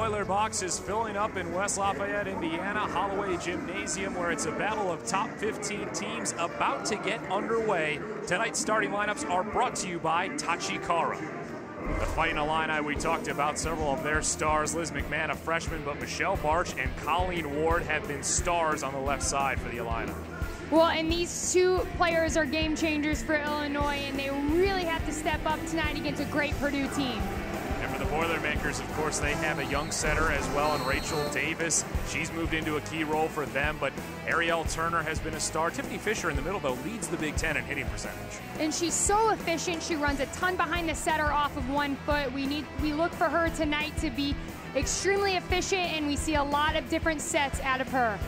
Boiler box is filling up in West Lafayette, Indiana, Holloway Gymnasium, where it's a battle of top 15 teams about to get underway. Tonight's starting lineups are brought to you by Tachikara. The Fighting Illini, we talked about several of their stars. Liz McMahon, a freshman, but Michelle Barch and Colleen Ward have been stars on the left side for the Illini. Well, and these two players are game changers for Illinois, and they really have to step up tonight against a great Purdue team. And for the Boilermakers, of course, they have a young setter as well in Rachel Davis. She's moved into a key role for them, but Ariel Turner has been a star. Tiffany Fisher in the middle, though, leads the Big Ten in hitting percentage. And she's so efficient. She runs a ton behind the setter off of 1 foot. We look for her tonight to be extremely efficient, and we see a lot of different sets out of her.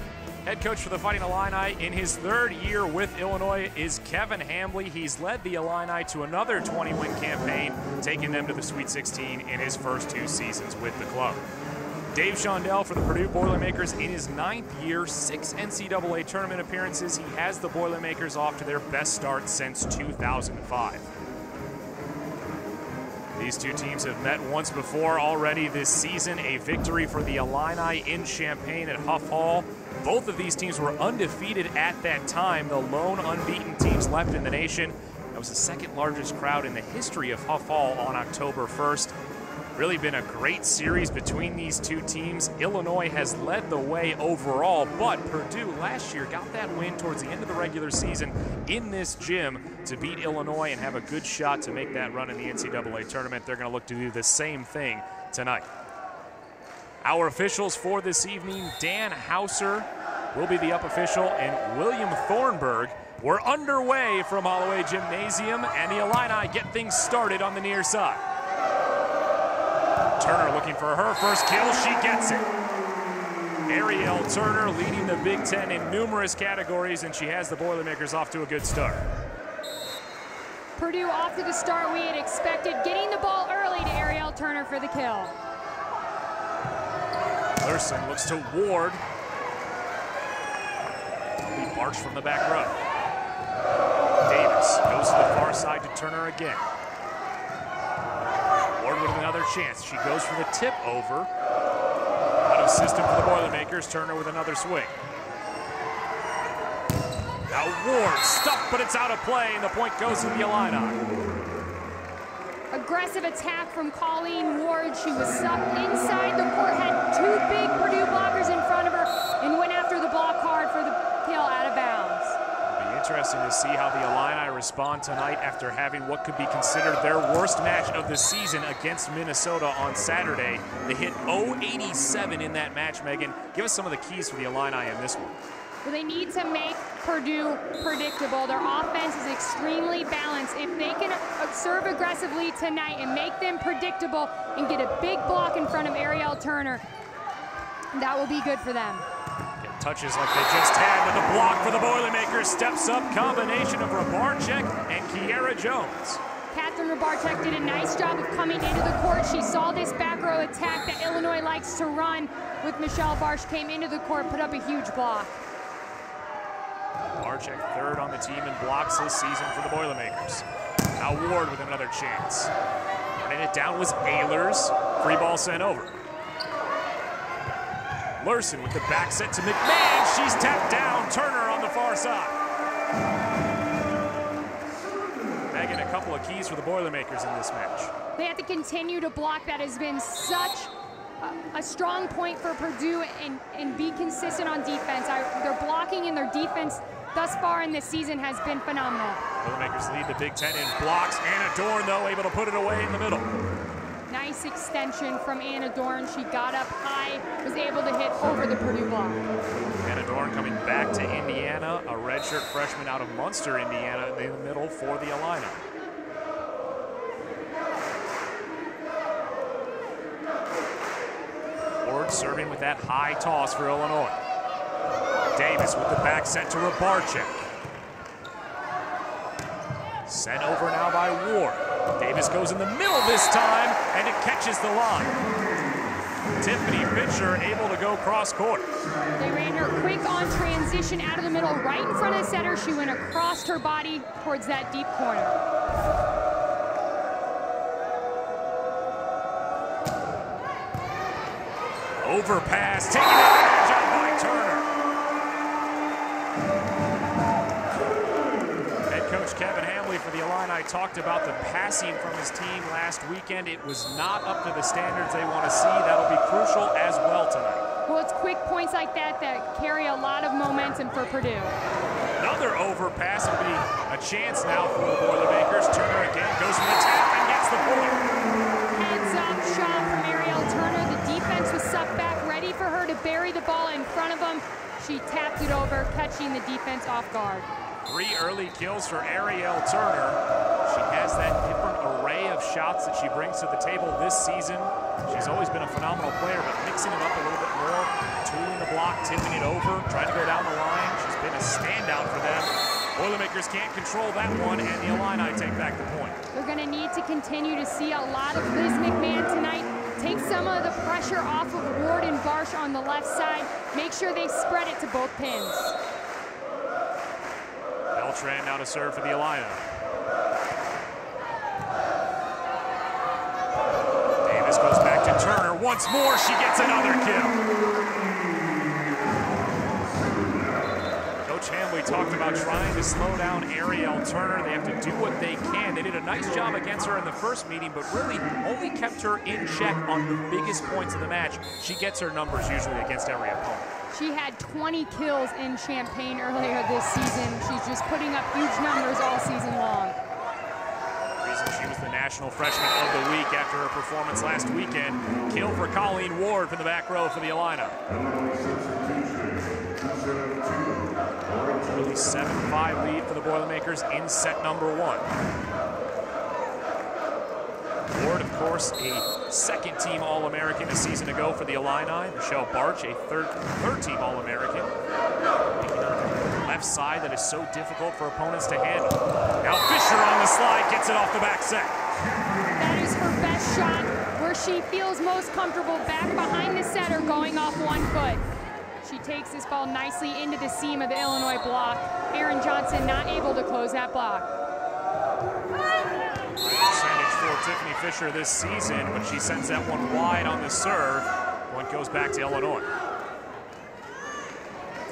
Head coach for the Fighting Illini in his 3rd year with Illinois is Kevin Hambley. He's led the Illini to another 20-win campaign, taking them to the Sweet 16 in his first 2 seasons with the club. Dave Shondell for the Purdue Boilermakers in his 9th year, 6 NCAA tournament appearances. He has the Boilermakers off to their best start since 2005. These two teams have met once before already this season. A victory for the Illini in Champaign at Huff Hall. Both of these teams were undefeated at that time, the lone unbeaten teams left in the nation. That was the 2nd largest crowd in the history of Huff Hall on October 1st. Really been a great series between these two teams. Illinois has led the way overall, but Purdue last year got that win towards the end of the regular season in this gym to beat Illinois and have a good shot to make that run in the NCAA tournament. They're going to look to do the same thing tonight. Our officials for this evening, Dan Hauser will be the up official, and William Thornburg. We're underway from Holloway Gymnasium, and the Illini get things started on the near side. Turner looking for her first kill. She gets it. Ariel Turner leading the Big Ten in numerous categories, and she has the Boilermakers off to a good start. Purdue off to the start we had expected, getting the ball early to Ariel Turner for the kill. Larson looks to Ward. He Barch from the back row. Davis goes to the far side to Turner again. Ward with another chance. She goes for the tip over. Out of system for the Boilermakers. Turner with another swing. Now Ward stuffed, but it's out of play, and the point goes to the Illini. Aggressive attack from Colleen Ward. She was stuck inside the court, had 2 big Purdue blockers in front of her, and went after the block hard for the kill out of bounds. It'll be interesting to see how the Illini respond tonight after having what could be considered their worst match of the season against Minnesota on Saturday. They hit 0-87 in that match, Megan. Give us some of the keys for the Illini in this one. Well, they need to make Purdue predictable. Their offense is extremely balanced. If they can serve aggressively tonight and make them predictable and get a big block in front of Ariel Turner, that will be good for them. Get touches like they just had, but the block for the Boilermakers steps up. Combination of Rabarczyk and Kiera Jones. Catherine Rabarczyk did a nice job of coming into the court. She saw this back row attack that Illinois likes to run with Michelle Barch, came into the court, put up a huge block. Rabarczyk 3rd on the team in blocks this season for the Boilermakers. Now Ward with another chance. Running it down was Ehlers. Free ball sent over. Larson with the back set to McMahon. She's tapped down. Turner on the far side. Megan, a couple of keys for the Boilermakers in this match. They have to continue to block. That has been such a strong point for Purdue, and be consistent on defense. Their blocking and their defense thus far in this season has been phenomenal. Boilermakers lead the Big Ten in blocks. Anna Dorn, though, able to put it away in the middle. Nice extension from Anna Dorn. She got up high, was able to hit over the Purdue block. Anna Dorn coming back to Indiana, a redshirt freshman out of Munster, Indiana, in the middle for the Illini. Ward serving with that high toss for Illinois. Davis with the back set to Rabarczyk. Sent over now by Ward. Davis goes in the middle this time, and it catches the line. Tiffany Fisher able to go cross court. They ran her quick on transition out of the middle, right in front of the center. She went across her body towards that deep corner. Overpass, taking advantage of by Turner. Head coach Kevin Hamley for the Illini talked about the passing from his team last weekend. It was not up to the standards they want to see. That'll be crucial as well tonight. Well, it's quick points like that that carry a lot of momentum for Purdue. Another overpass would be a chance now for the Boilermakers. Turner again goes from the tap and gets the point. Heads up shot from Ariel Turner. The defense was sucked back, ready for her to bury the ball in front of them. She tapped it over, catching the defense off guard. 3 early kills for Ariel Turner. She has that different array of shots that she brings to the table this season. She's always been a phenomenal player, but mixing it up a little bit more, tooling the block, tipping it over, trying to go down the line. She's been a standout for them. Boilermakers can't control that one, and the Illini take back the point. They're going to need to continue to see a lot of Liz McMahon tonight. Take some of the pressure off of Ward and Barsh on the left side. Make sure they spread it to both pins. Beltran now to serve for the Illini. Davis goes back to Turner once more. She gets another kill. Coach Hamley talked about trying to slow down Ariel Turner. They have to do what they can. They did a nice job against her in the first meeting, but really only kept her in check on the biggest points of the match. She gets her numbers usually against every opponent. She had 20 kills in Champaign earlier this season. She's just putting up huge numbers all season long. The reason she was the National Freshman of the Week after her performance last weekend. Kill for Colleen Ward from the back row for the Illini. Early 7-5 lead for the Boilermakers in set number 1. Ward, of course, a second-team All-American a season ago for the Illini. Michelle Barch, a third-team All-American. Left side that is so difficult for opponents to handle. Now Fisher on the slide gets it off the back set. That is her best shot, where she feels most comfortable back behind the setter going off 1 foot. She takes this ball nicely into the seam of the Illinois block. Erin Johnson not able to close that block. Percentage for Tiffany Fisher this season, but she sends that one wide on the serve. One goes back to Illinois.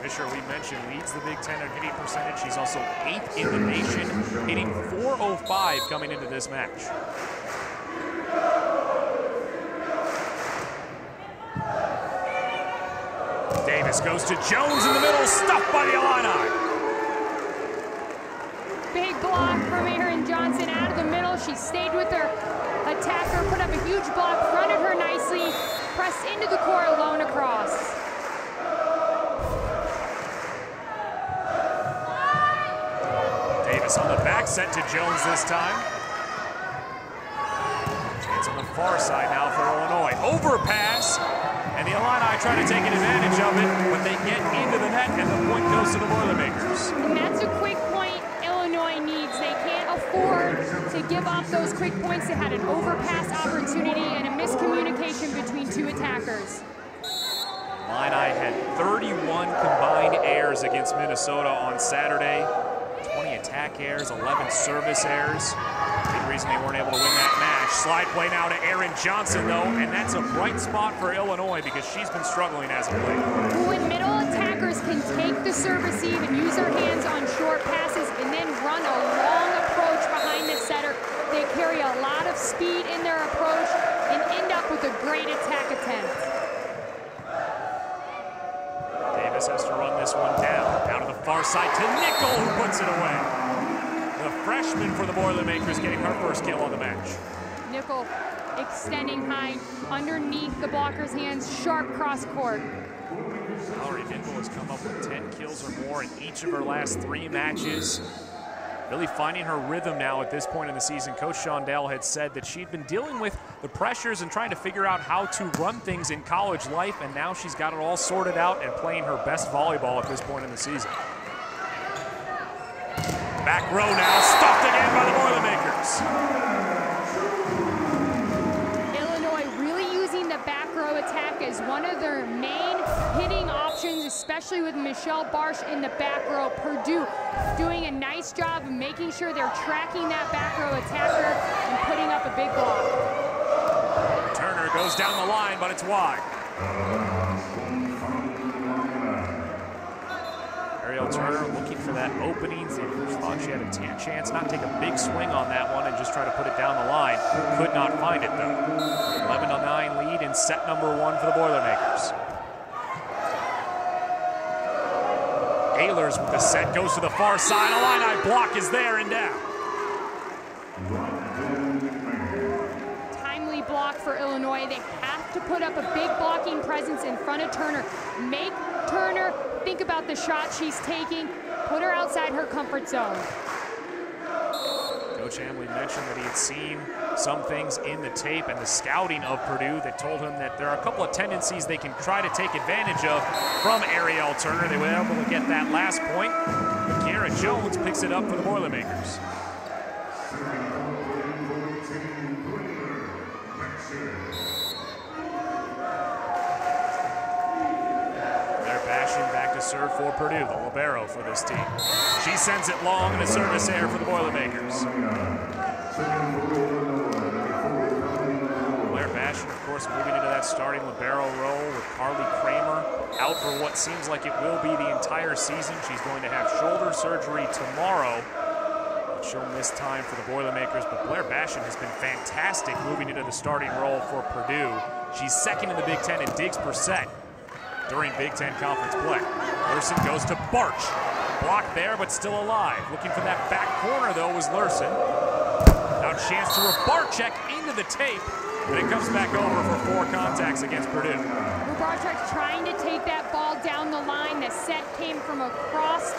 Fisher, we mentioned, leads the Big Ten in hitting percentage. She's also 8th in the nation, hitting .405 coming into this match. Davis goes to Jones in the middle, stuffed by the Illini. Big block from Erin Johnson out of the middle. She stayed with her attacker, put up a huge block, fronted her nicely, pressed into the court alone across. Davis on the back set to Jones this time. Chance on the far side now for Illinois. Overpass, and the Illini try to take advantage of it, but they get into the net, and the point goes to the Boilermakers. And that's a quick point Illinois needs. They can't afford to give up those quick points. They had an overpass opportunity and a miscommunication between 2 attackers. Illini had 31 combined errors against Minnesota on Saturday. 20 attack errors, 11 service errors. Big reason they weren't able to win that match. Slide play now to Erin Johnson, though, and that's a bright spot for Illinois because she's been struggling as of late. When middle attackers can take the serve receive and use their hands on short passes and then run a long approach behind the setter, they carry a lot of speed in their approach and end up with a great attack attempt. Davis has to run this one down. Out of the far side to Nickel, who puts it away. The freshman for the Boilermakers getting her first kill on the match. Nickel extending high underneath the blocker's hands, sharp cross court. Valerie Nickel has come up with 10 kills or more in each of her last 3 matches. Really finding her rhythm now at this point in the season. Coach Shondell had said that she'd been dealing with the pressures and trying to figure out how to run things in college life, and now she's got it all sorted out and playing her best volleyball at this point in the season. Back row now, stuffed again by the Boilermakers. Illinois really using the back row attack as one of their main hitting options, especially with Michelle Barsh in the back row. Purdue doing a nice job of making sure they're tracking that back row attacker and putting up a big block. Turner goes down the line, but it's wide. Ariel Turner looking for that opening. Thought she had a chance not take a big swing on that one and just try to put it down the line. Could not find it though. 11-9 lead in set number 1 for the Boilermakers. Ehlers with the set, goes to the far side. Illini block is there and down. Timely block for Illinois. They have to put up a big blocking presence in front of Turner. Make Turner think about the shot she's taking. Put her outside her comfort zone. Coach Hamley mentioned that he had seen some things in the tape and the scouting of Purdue that told him that there are a couple of tendencies they can try to take advantage of from Ariel Turner. They were able to get that last point, but Garrett Jones picks it up for the Boilermakers. Back to serve for Purdue, the libero for this team. She sends it long and a service error for the Boilermakers. Blair Bastion, of course, moving into that starting libero role with Carly Kramer out for what seems like it will be the entire season. She's going to have shoulder surgery tomorrow. She'll miss time for the Boilermakers, but Blair Bastion has been fantastic moving into the starting role for Purdue. She's second in the Big Ten in digs per set during Big Ten Conference play. Lurson goes to Barch. Blocked there, but still alive. Looking for that back corner, though, was Lurson. Now chance to Barczyk into the tape, but it comes back over for 4 contacts against Purdue. Barczyk trying to take that ball down the line. The set came from across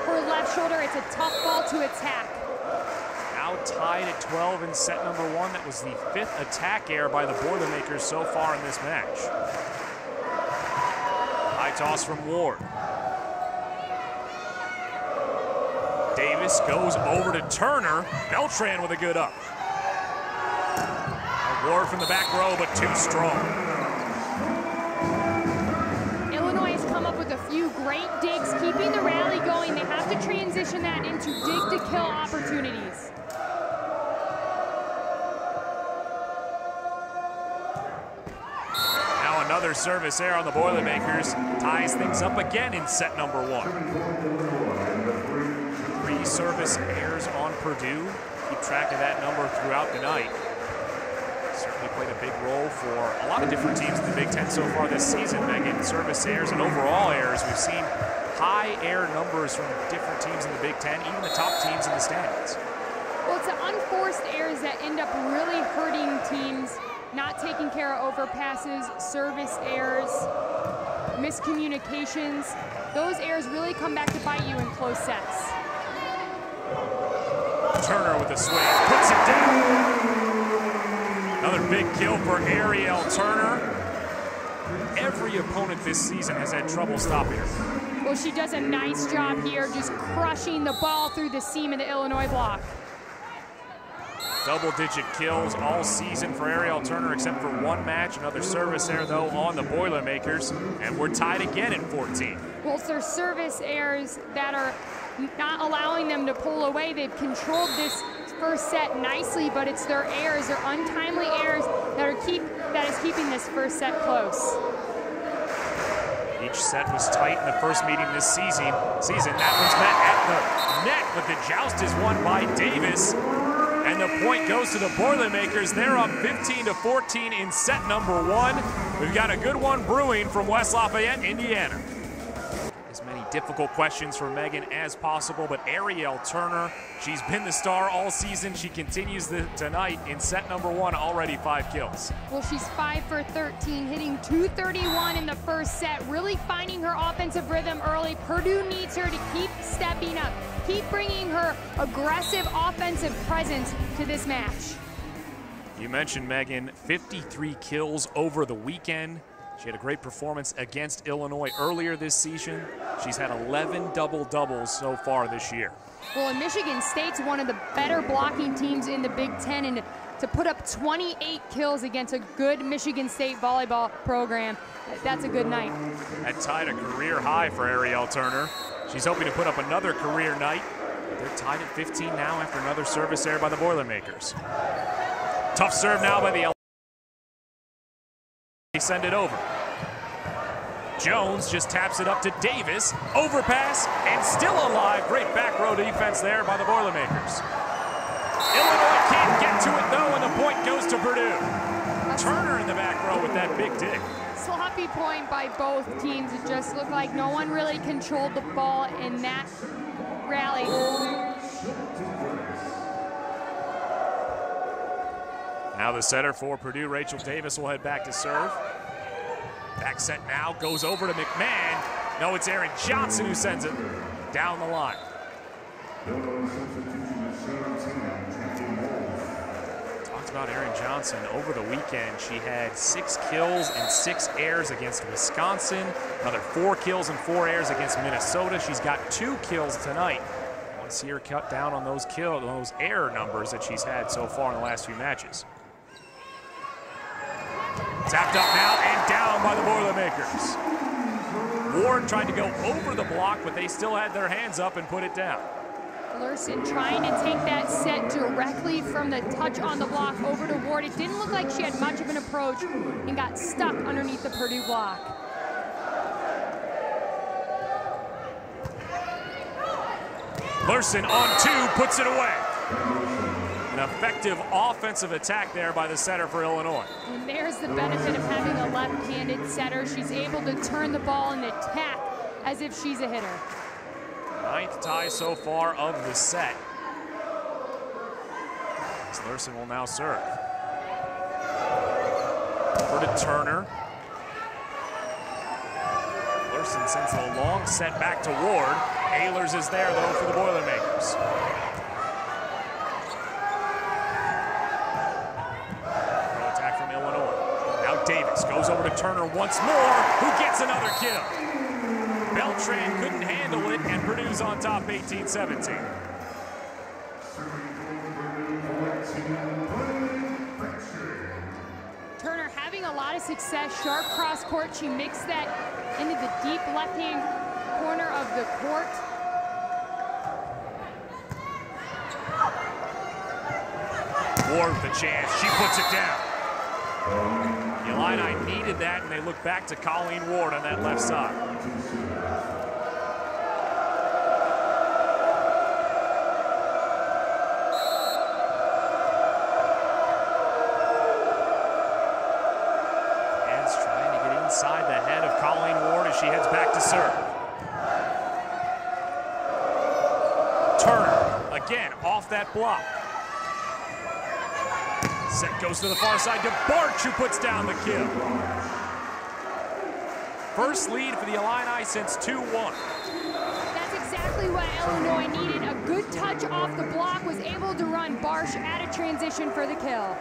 her left shoulder. It's a tough ball to attack. Now tied at 12 in set number 1. That was the 5th attack error by the Boilermakers so far in this match. High toss from Ward. Davis goes over to Turner. Beltran with a good up. Ward from the back row, but too strong. Illinois has come up with a few great digs, keeping the rally going. They have to transition that into dig-to-kill opportunities. Another service error on the Boilermakers ties things up again in set number 1. 3 service errors on Purdue. Keep track of that number throughout the night. Certainly played a big role for a lot of different teams in the Big Ten so far this season, Megan. Service errors and overall errors. We've seen high error numbers from different teams in the Big Ten, even the top teams in the standings. Well, it's the unforced errors that end up really hurting teams. Not taking care of overpasses, service errors, miscommunications. Those errors really come back to bite you in close sets. Turner with a swing, puts it down. Another big kill for Ariel Turner. Every opponent this season has had trouble stopping her. Well, she does a nice job here, just crushing the ball through the seam of the Illinois block. Double-digit kills all season for Ariel Turner, except for 1 match. Another service error, though, on the Boilermakers, and we're tied again at 14. Well, it's their service errors that are not allowing them to pull away. They've controlled this first set nicely, but it's their errors, their untimely errors that is keeping this first set close. Each set was tight in the first meeting this season. That one's met at the net, but the joust is won by Davis. And the point goes to the Boilermakers. They're up 15-14 in set number 1. We've got a good one brewing from West Lafayette, Indiana. As many difficult questions for Megan as possible, but Ariel Turner, she's been the star all season. She continues tonight in set number 1, already 5 kills. Well, she's 5 for 13, hitting .231 in the first set, really finding her offensive rhythm early. Purdue needs her to keep stepping up, keep bringing her aggressive offensive presence to this match. You mentioned, Megan, 53 kills over the weekend. She had a great performance against Illinois earlier this season. She's had 11 double-doubles so far this year. Well, and Michigan State's one of the better blocking teams in the Big Ten, and to put up 28 kills against a good Michigan State volleyball program, that's a good night. That tied a career high for Ariel Turner. She's hoping to put up another career night. They're tied at 15 now after another service error by the Boilermakers. Tough serve now by the Illini. They send it over. Jones just taps it up to Davis. Overpass, and still alive. Great back row defense there by the Boilermakers. Illinois can't get to it, though, and the point goes to Purdue. Turner in the back row with that big dig. Sloppy point by both teams. It just looked like no one really controlled the ball in that rally. Now the setter for Purdue, Rachel Davis, will head back to serve. Back set now, goes over to McMahon. No, it's Erin Johnson who sends it down the line. Talked about Erin Johnson over the weekend. She had 6 kills and 6 airs against Wisconsin, another 4 kills and 4 airs against Minnesota. She's got 2 kills tonight. I want to see her cut down on those air numbers that she's had so far in the last few matches. Tapped up now and down by the Boilermakers. Ward tried to go over the block, but they still had their hands up and put it down. Larson trying to take that set directly from the touch on the block over to Ward. It didn't look like she had much of an approach and got stuck underneath the Purdue block. Larson on 2, puts it away. An effective offensive attack there by the setter for Illinois. And there's the benefit of having a left-handed setter. She's able to turn the ball and attack as if she's a hitter. 9th tie so far of the set. Larson will now serve. Over to Turner. Larson sends a long set back to Ward. Ehlers is there, though, for the Boilermakers. Throw attack from Illinois. Now Davis goes over to Turner once more, who gets another kill. Beltran couldn't handle it, and Purdue's on top 18-17. Turner having a lot of success, sharp cross court. She mixed that into the deep left-hand corner of the court. Ward with a chance, she puts it down. The Illini needed that, and they look back to Colleen Ward on that left side. Hands trying to get inside the head of Colleen Ward as she heads back to serve. Turner, again, off that block. Set goes to the far side to Barch, who puts down the kill. First lead for the Illini since 2-1. That's exactly what Illinois needed. A good touch off the block, was able to run Barch out of transition for the kill.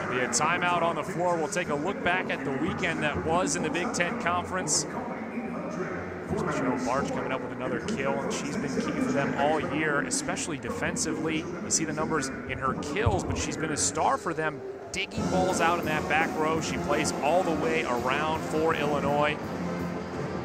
There'll be a timeout on the floor. We'll take a look back at the weekend that was in the Big Ten Conference. Joe Barch coming up with another kill, and she's been key for them all year, especially defensively. You see the numbers in her kills, but she's been a star for them, digging balls out in that back row. She plays all the way around for Illinois.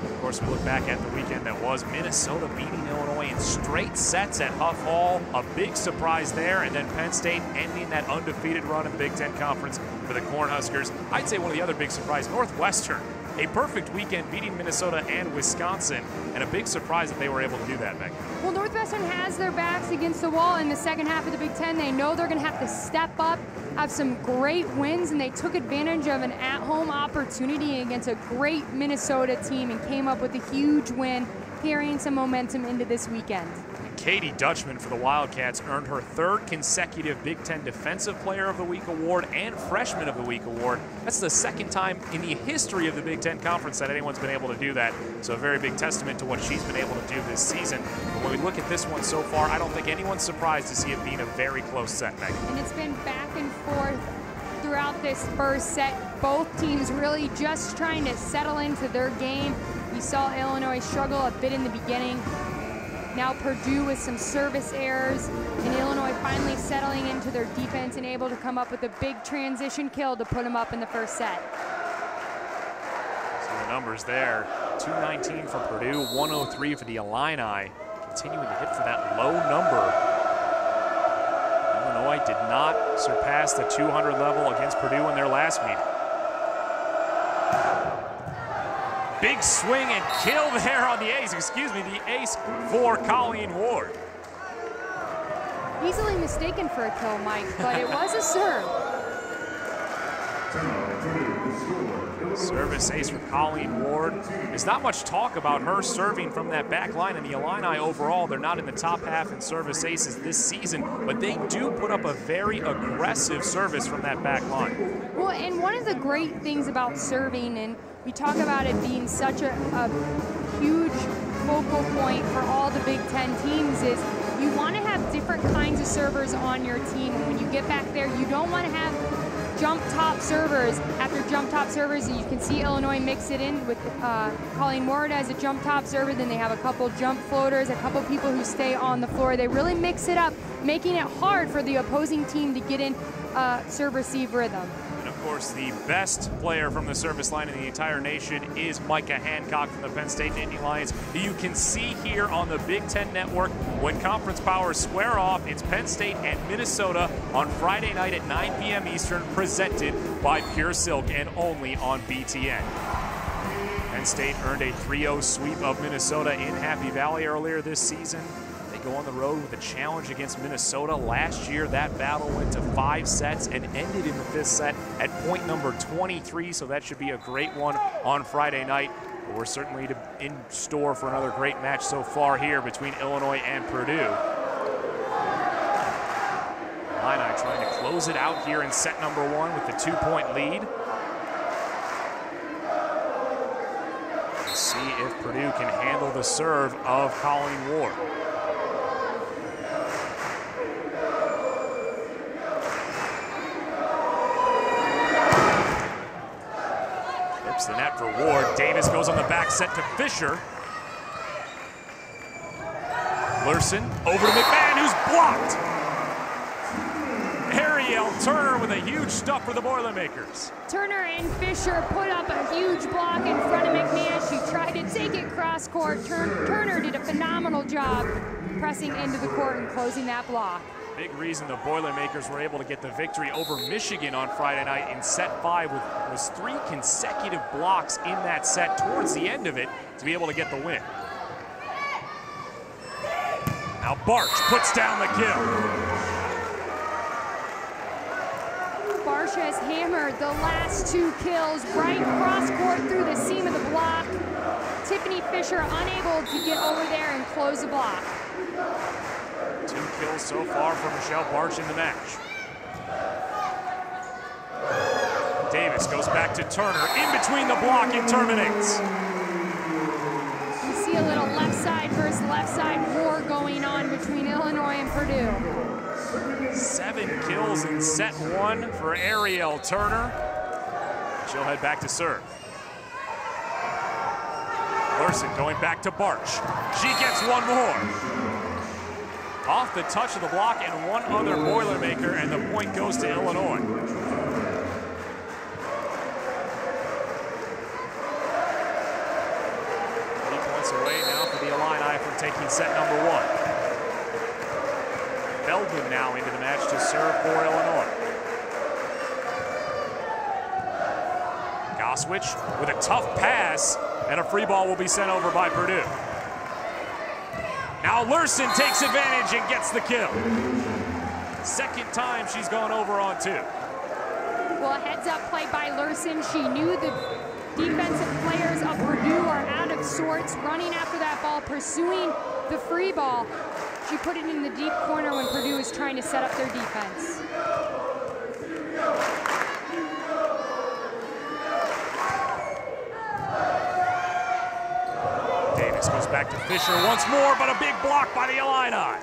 Of course, we look back at the weekend that was Minnesota beating Illinois in straight sets at Huff Hall. A big surprise there, and then Penn State ending that undefeated run in the Big Ten Conference for the Cornhuskers. I'd say one of the other big surprises, Northwestern. A perfect weekend beating Minnesota and Wisconsin, and a big surprise that they were able to do that, Megan. Well, Northwestern has their backs against the wall in the second half of the Big Ten. They know they're going to have to step up, have some great wins, and they took advantage of an at-home opportunity against a great Minnesota team and came up with a huge win, carrying some momentum into this weekend. Katie Dutchman for the Wildcats earned her 3rd consecutive Big Ten Defensive Player of the Week award and Freshman of the Week award. That's the 2nd time in the history of the Big Ten Conference that anyone's been able to do that. So a very big testament to what she's been able to do this season. But when we look at this one so far, I don't think anyone's surprised to see it being a very close set, Megan. And it's been back and forth throughout this first set. Both teams really just trying to settle into their game. We saw Illinois struggle a bit in the beginning. Now Purdue with some service errors, and Illinois finally settling into their defense and able to come up with a big transition kill to put them up in the first set. So the numbers there, 219 for Purdue, 103 for the Illini, continuing to hit for that low number. Illinois did not surpass the 200 level against Purdue in their last meeting. Big swing and kill there on the ace. Excuse me, the ace for Colleen Ward. Easily mistaken for a kill, Mike, but it was a serve. Service ace for Colleen Ward. There's not much talk about her serving from that back line, and the Illini overall, they're not in the top half in service aces this season, but they do put up a very aggressive service from that back line. Well, and one of the great things about serving, and we talk about it being such a huge focal point for all the Big Ten teams, is you want to have different kinds of servers on your team, and when you get back there, you don't want to have jump top servers after jump top servers. You can see Illinois mix it in with Colleen Ward as a jump top server. Then they have a couple jump floaters, a couple people who stay on the floor. They really mix it up, making it hard for the opposing team to get in serve-receive rhythm. And of course, the best player from the service line in the entire nation is Micah Hancock from the Penn State Nittany Lions, who you can see here on the Big Ten Network. When conference powers square off, it's Penn State and Minnesota on Friday night at 9 p.m. Eastern, presented by Pure Silk and only on BTN. Penn State earned a 3-0 sweep of Minnesota in Happy Valley earlier this season. Go on the road with a challenge against Minnesota. Last year, that battle went to 5 sets and ended in the 5th set at point number 23, so that should be a great one on Friday night. But we're certainly in store for another great match so far here between Illinois and Purdue. Illini trying to close it out here in set number 1 with the 2-point lead. Let's see if Purdue can handle the serve of Colleen Ward. The net for Ward. Davis goes on the back set to Fisher. Lurson over to McMahon, who's blocked. Ariel Turner with a huge stop for the Boilermakers. Turner and Fisher put up a huge block in front of McMahon. She tried to take it cross court. Turner did a phenomenal job pressing into the court and closing that block. Big reason the Boilermakers were able to get the victory over Michigan on Friday night in set 5 was 3 consecutive blocks in that set towards the end of it to be able to get the win. Now Barch puts down the kill. Barch has hammered the last 2 kills right cross court through the seam of the block. Tiffany Fisher unable to get over there and close the block. 2 kills so far for Michelle Barch in the match. Davis goes back to Turner. In between the block, it terminates. You see a little left side versus left side war going on between Illinois and Purdue. 7 kills in set 1 for Ariel Turner. She'll head back to serve. Larson going back to Barch. She gets one more. Off the touch of the block and one other Boilermaker, and the point goes to Illinois. 3 points away now for the Illini from taking set number 1. Feldman now into the match to serve for Illinois. Goswich with a tough pass, and a free ball will be sent over by Purdue. Now Lurson takes advantage and gets the kill. Second time she's gone over on 2. Well, a heads-up play by Lurson. She knew the defensive players of Purdue are out of sorts, running after that ball, pursuing the free ball. She put it in the deep corner when Purdue was trying to set up their defense. Goes back to Fisher once more, but a big block by the Illini.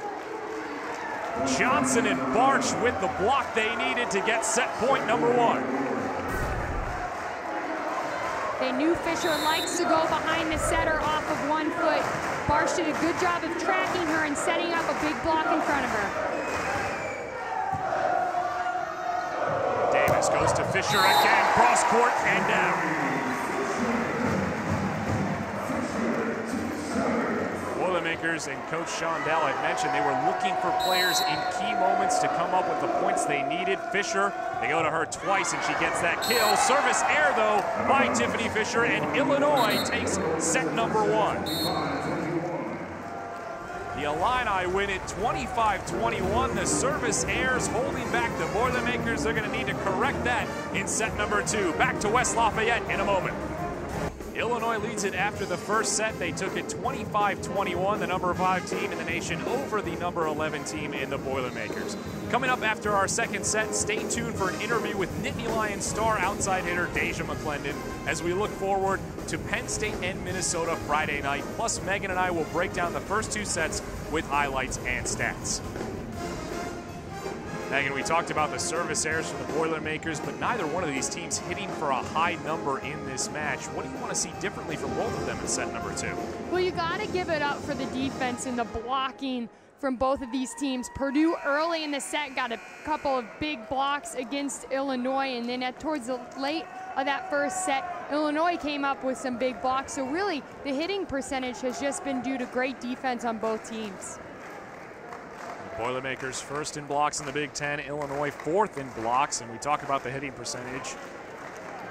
Johnson and Barch with the block they needed to get set point number 1. They knew Fisher likes to go behind the setter off of 1 foot. Barch did a good job of tracking her and setting up a big block in front of her. Davis goes to Fisher again, cross court and down. Boilermakers and Coach Shondell had mentioned they were looking for players in key moments to come up with the points they needed. Fisher, they go to her twice and she gets that kill. Service error though by Tiffany Fisher, and Illinois takes set number 1. The Illini win it 25-21. The service errors holding back the Boilermakers. They're going to need to correct that in set number 2. Back to West Lafayette in a moment. Illinois leads it after the first set. They took it 25-21, the number 5 team in the nation over the number 11 team in the Boilermakers. Coming up after our second set, stay tuned for an interview with Nittany Lions star outside hitter Deja McClendon as we look forward to Penn State and Minnesota Friday night. Plus, Megan and I will break down the first 2 sets with highlights and stats. Megan, we talked about the service errors for the Boilermakers, but neither one of these teams hitting for a high number in this match. What do you want to see differently from both of them in set number 2? Well, you got to give it up for the defense and the blocking from both of these teams. Purdue early in the set got a couple of big blocks against Illinois, and then towards the late of that first set, Illinois came up with some big blocks. So really, the hitting percentage has just been due to great defense on both teams. Boilermakers first in blocks in the Big Ten, Illinois 4th in blocks, and we talk about the hitting percentage.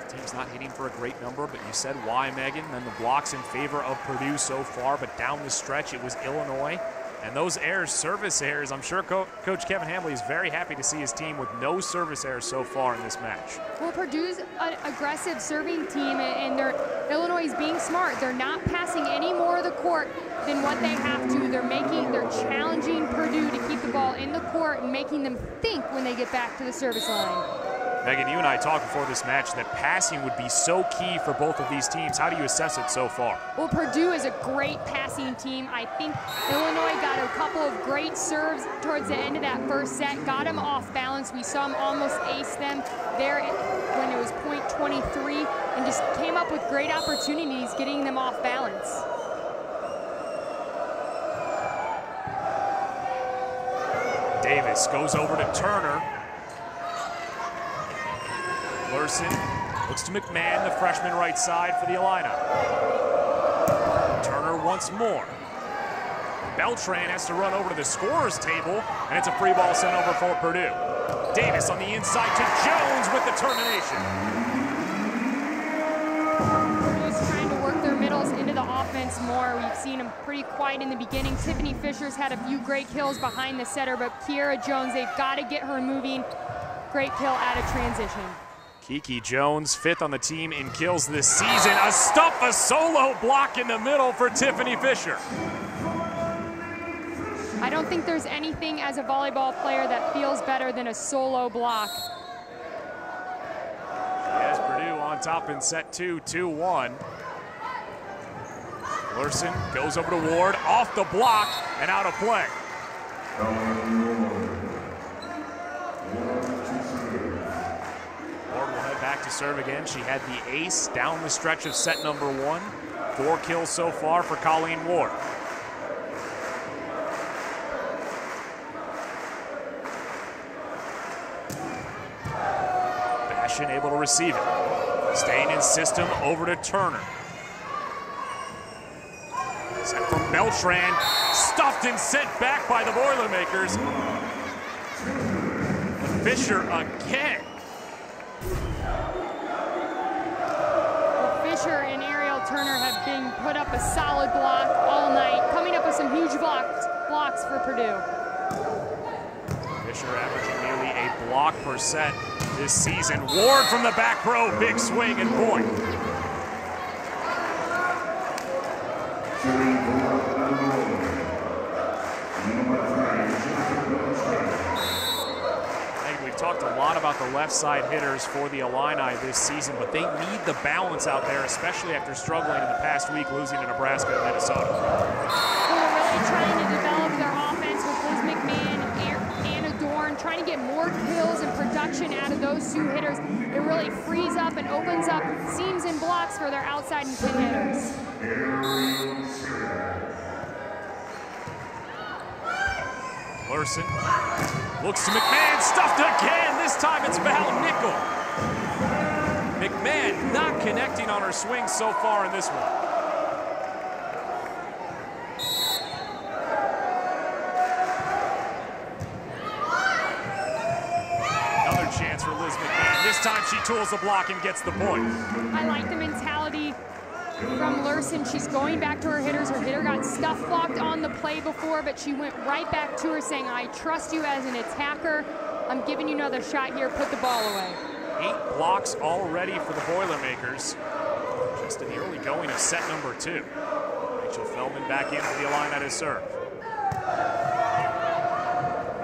The team's not hitting for a great number, but you said why, Megan, and the blocks in favor of Purdue so far, but down the stretch it was Illinois. And those errors, service errors, I'm sure Coach Kevin Hambley is very happy to see his team with no service errors so far in this match. Well, Purdue's an aggressive serving team, and Illinois is being smart. They're not passing any more of the court than what they have to. They're challenging Purdue to keep the ball in the court and making them think when they get back to the service line. Megan, you and I talked before this match that passing would be so key for both of these teams. How do you assess it so far? Well, Purdue is a great passing team. I think Illinois got a couple of great serves towards the end of that first set, got them off balance. We saw them almost ace them there when it was point 23, and just came up with great opportunities getting them off balance. Davis goes over to Turner. Larson looks to McMahon, the freshman right side for the Illini. Turner once more. Beltran has to run over to the scorer's table, and it's a free ball sent over for Purdue. Davis on the inside to Jones with the termination. Purdue's trying to work their middles into the offense more. We've seen them pretty quiet in the beginning. Tiffany Fisher's had a few great kills behind the setter, but Kiera Jones, they've got to get her moving. Great kill out of transition. Kiki Jones, 5th on the team in kills this season. A solo block in the middle for Tiffany Fisher. I don't think there's anything as a volleyball player that feels better than a solo block. Yes, Purdue on top in set 2, 2-1. Larson goes over to Ward, off the block and out of play. Back to serve again. She had the ace down the stretch of set number 1. 4 kills so far for Colleen Ward. Bashan able to receive it. Staying in system over to Turner. Set from Beltran. Stuffed and sent back by the Boilermakers. Fisher again. Fisher and Ariel Turner have been put up a solid block all night, coming up with some huge blocks for Purdue. Fisher averaging nearly a block per set this season. Ward from the back row, big swing and point. We've talked a lot about the left side hitters for the Illini this season, but they need the balance out there, especially after struggling in the past week, losing to Nebraska and Minnesota. They're really trying to develop their offense with Liz McMahon, Anna Dorn, trying to get more kills and production out of those 2 hitters. It really frees up and opens up seams and blocks for their outside and pin hitters. Larson looks to McMahon, stuffed again. This time it's Val Nickel. McMahon not connecting on her swing so far in this one. tools the block and gets the point. I like the mentality from Lurson. She's going back to her hitters. Her hitter got stuff blocked on the play before, but she went right back to her saying, I trust you as an attacker. I'm giving you another shot here. Put the ball away. 8 blocks already for the Boilermakers. Just in the early going of set number 2. Rachel Feldman back in for the Illini to serve.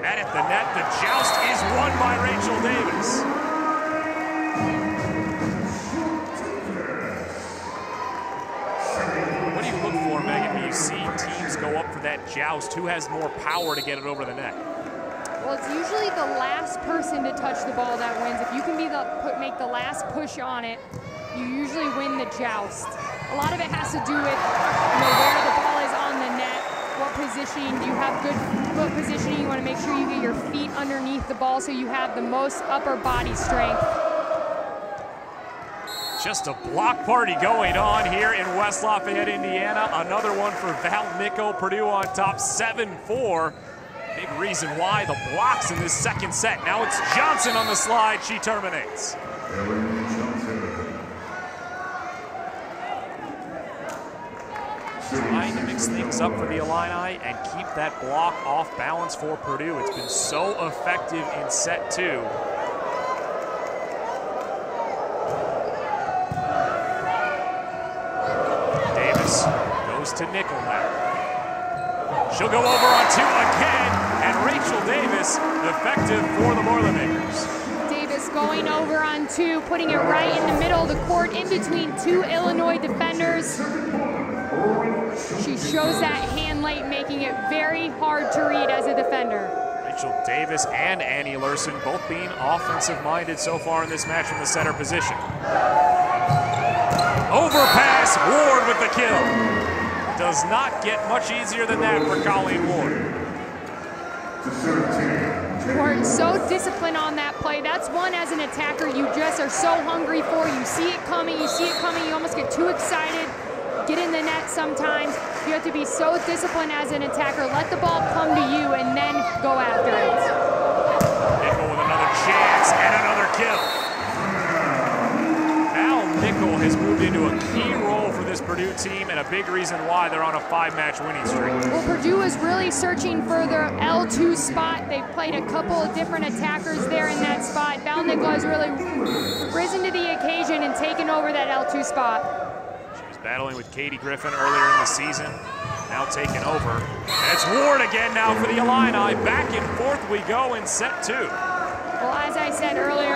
Net at the net. The joust is won by Rachel Davis. What do you look for, Megan, when you see teams go up for that joust? Who has more power to get it over the net? Well, it's usually the last person to touch the ball that wins. If you can make the last push on it, you usually win the joust. A lot of it has to do with where the ball is on the net, what positioning. Do you have good foot positioning? You want to make sure you get your feet underneath the ball so you have the most upper body strength. Just a block party going on here in West Lafayette, Indiana. Another one for Val Nickel. Purdue on top 7-4. Big reason why the blocks in this second set. Now it's Johnson on the slide. She terminates. Trying to mix things up for the Illini and keep that block off balance for Purdue. It's been so effective in set 2. Davis goes to Nickel now. She'll go over on 2 again, and Rachel Davis effective for the Boilermakers. Davis going over on 2, putting it right in the middle of the court in between 2 Illinois defenders. She shows that hand late, making it very hard to read as a defender. Rachel Davis and Annie Lurson both being offensive-minded so far in this match from the center position. Overpass, Ward with the kill. Does not get much easier than that for Colleen Ward. Ward so disciplined on that play. That's one as an attacker you just are so hungry for. You see it coming, you almost get too excited. Get in the net sometimes. You have to be so disciplined as an attacker. Let the ball come to you and then go after it. Nickel with another chance and another kill. Val Nickel has moved into a key role for this Purdue team and a big reason why they're on a 5-match winning streak. Well, Purdue is really searching for their L2 spot. They've played a couple of different attackers there in that spot. Val Nickel has really risen to the occasion and taken over that L2 spot. Battling with Katie Griffin earlier in the season, now taking over. And it's Ward again now for the Illini. Back and forth we go in set 2. Well, as I said earlier,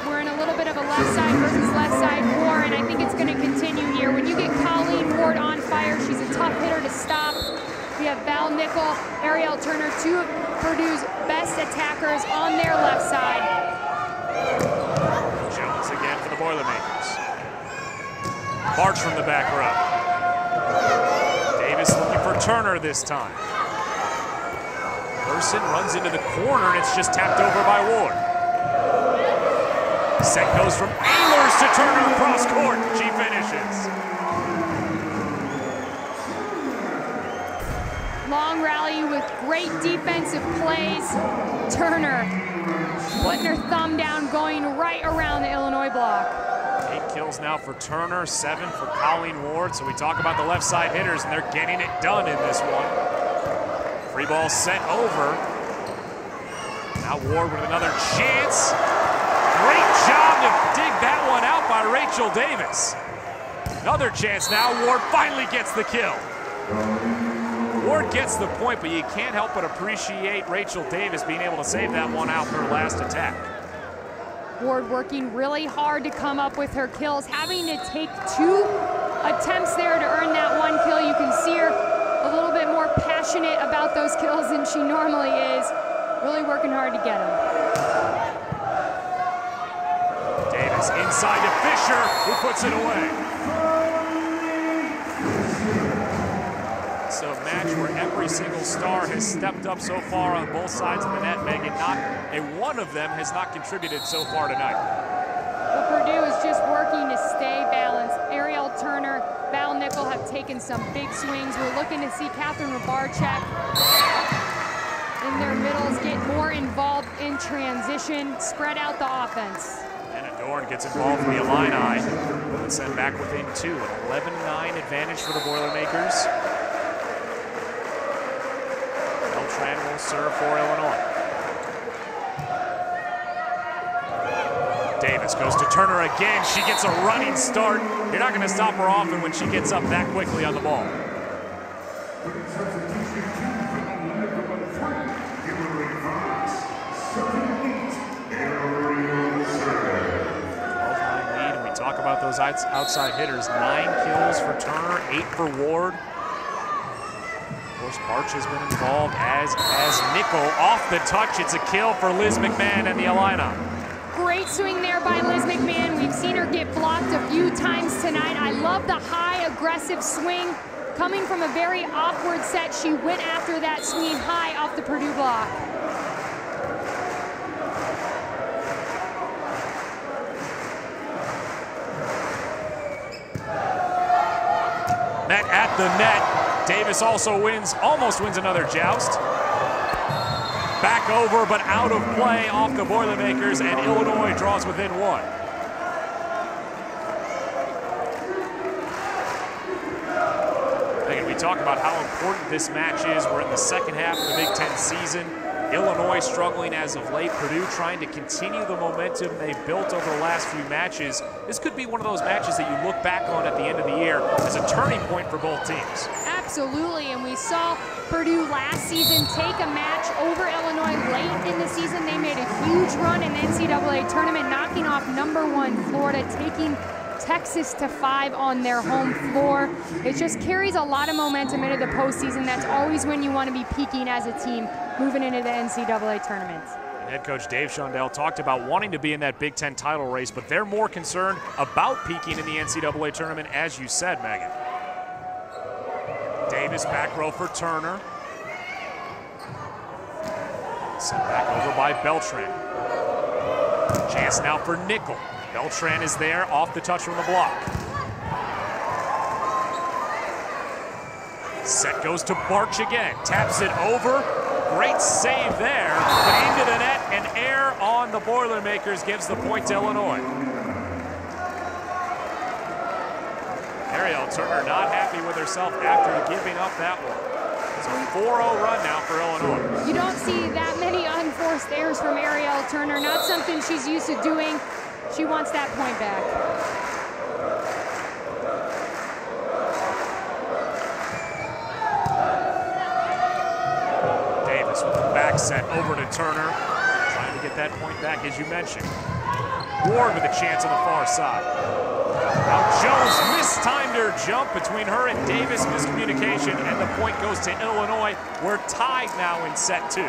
we're in a little bit of a left side versus left side war, and I think it's going to continue here. When you get Colleen Ward on fire, she's a tough hitter to stop. We have Val Nickel, Ariel Turner, 2 of Purdue's best attackers on their left side. Jones again for the Boilermakers. March from the back row. Davis looking for Turner this time. Person runs into the corner and it's just tapped over by Ward. Set goes from Ehlers to Turner across court. She finishes. Long rally with great defensive plays. Turner putting her thumb down, going right around the Illinois block. 8 kills now for Turner, 7 for Colleen Ward. So we talk about the left side hitters, and they're getting it done in this one. Free ball sent over. Now Ward with another chance. Great job to dig that one out by Rachel Davis. Another chance now. Ward finally gets the kill. Ward gets the point, but you can't help but appreciate Rachel Davis being able to save that one out for her last attack. Ward working really hard to come up with her kills, having to take 2 attempts there to earn that 1 kill. You can see her a little bit more passionate about those kills than she normally is. Really working hard to get them. Davis inside to Fisher, who puts it away. So a match where every single star has stepped up so far on both sides of the net, Megan. Not a one of them has not contributed so far tonight. Well, Purdue is just working to stay balanced. Ariel Turner, Val Nickel have taken some big swings. We're looking to see Catherine Rabarchak in their middles get more involved in transition, spread out the offense. And Dorn gets involved in the Illini. And sent back within 2. An 11-9 advantage for the Boilermakers. Beltran will serve for Illinois. Davis goes to Turner again. She gets a running start. You're not going to stop her often when she gets up that quickly on the ball. 12-9 lead, and we talk about those outside hitters. 9 kills for Turner, 8 for Ward. Of course, Barch has been involved as Nickel. Off the touch, it's a kill for Liz McMahon and the Illini. Great swing there by Liz McMahon. We've seen her get blocked a few times tonight. I love the high, aggressive swing. Coming from a very awkward set, she went after that swing high off the Purdue block. Met at the net. Davis also almost wins another joust. Back over, but out of play off the Boilermakers, and Illinois draws within 1. Again, we talk about how important this match is. We're in the second half of the Big Ten season. Illinois struggling as of late. Purdue trying to continue the momentum they've built over the last few matches. This could be one of those matches that you look back on at the end of the year as a turning point for both teams. Absolutely, and we saw Purdue last season take a match over Illinois late in the season. They made a huge run in the NCAA tournament, knocking off #1 Florida, taking Texas to 5 on their home floor. It just carries a lot of momentum into the postseason. That's always when you want to be peaking as a team moving into the NCAA tournament. Head coach Dave Shondell talked about wanting to be in that Big Ten title race, but they're more concerned about peaking in the NCAA tournament, as you said, Megan. Davis back row for Turner. Sent back over by Beltran. Chance now for Nickel. Beltran is there, off the touch from the block. Set goes to Barch again. Taps it over. Great save there, but into the net, and air on the Boilermakers gives the point to Illinois. Ariel Turner not happy with herself after giving up that one. It's a 4-0 run now for Illinois. You don't see that many unforced errors from Ariel Turner, not something she's used to doing. She wants that point back. Davis with the back set over to Turner, trying to get that point back, as you mentioned. Ward with a chance on the far side. Now Jones mistimed her jump between her and Davis, miscommunication, and the point goes to Illinois. We're tied now in set 2.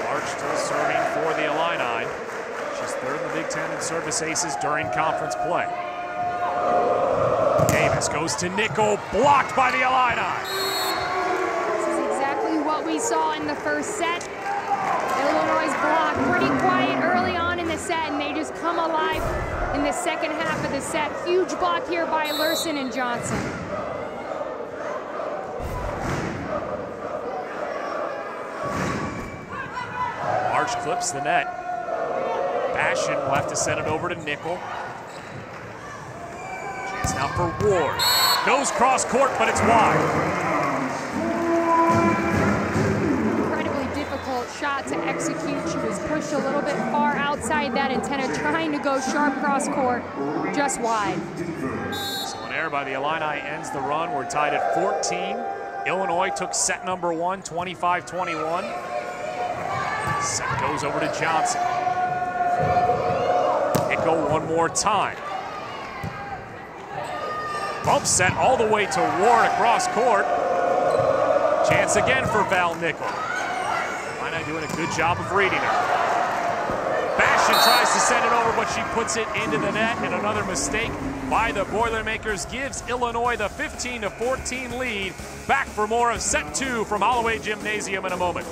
Barch still serving for the Illini. She's third in the Big Ten in service aces during conference play. Davis goes to Nickel, blocked by the Illini. What we saw in the first set. Illinois' block pretty quiet early on in the set, and they just come alive in the second half of the set. Huge block here by Lurson and Johnson. Barch clips the net. Bastion will have to send it over to Nickel. Chance now for Ward. Goes cross court, but it's wide. Shot to execute. She was pushed a little bit far outside that antenna, trying to go sharp cross court, just wide. So an error by the Illini ends the run. We're tied at 14. Illinois took set number 1, 25-21. Set goes over to Johnson. Nickel one more time. Bump set all the way to Ward across court. Chance again for Val Nickel. Doing a good job of reading her. Bastion tries to send it over, but she puts it into the net, and another mistake by the Boilermakers gives Illinois the 15-14 lead. Back for more of set 2 from Holloway Gymnasium in a moment.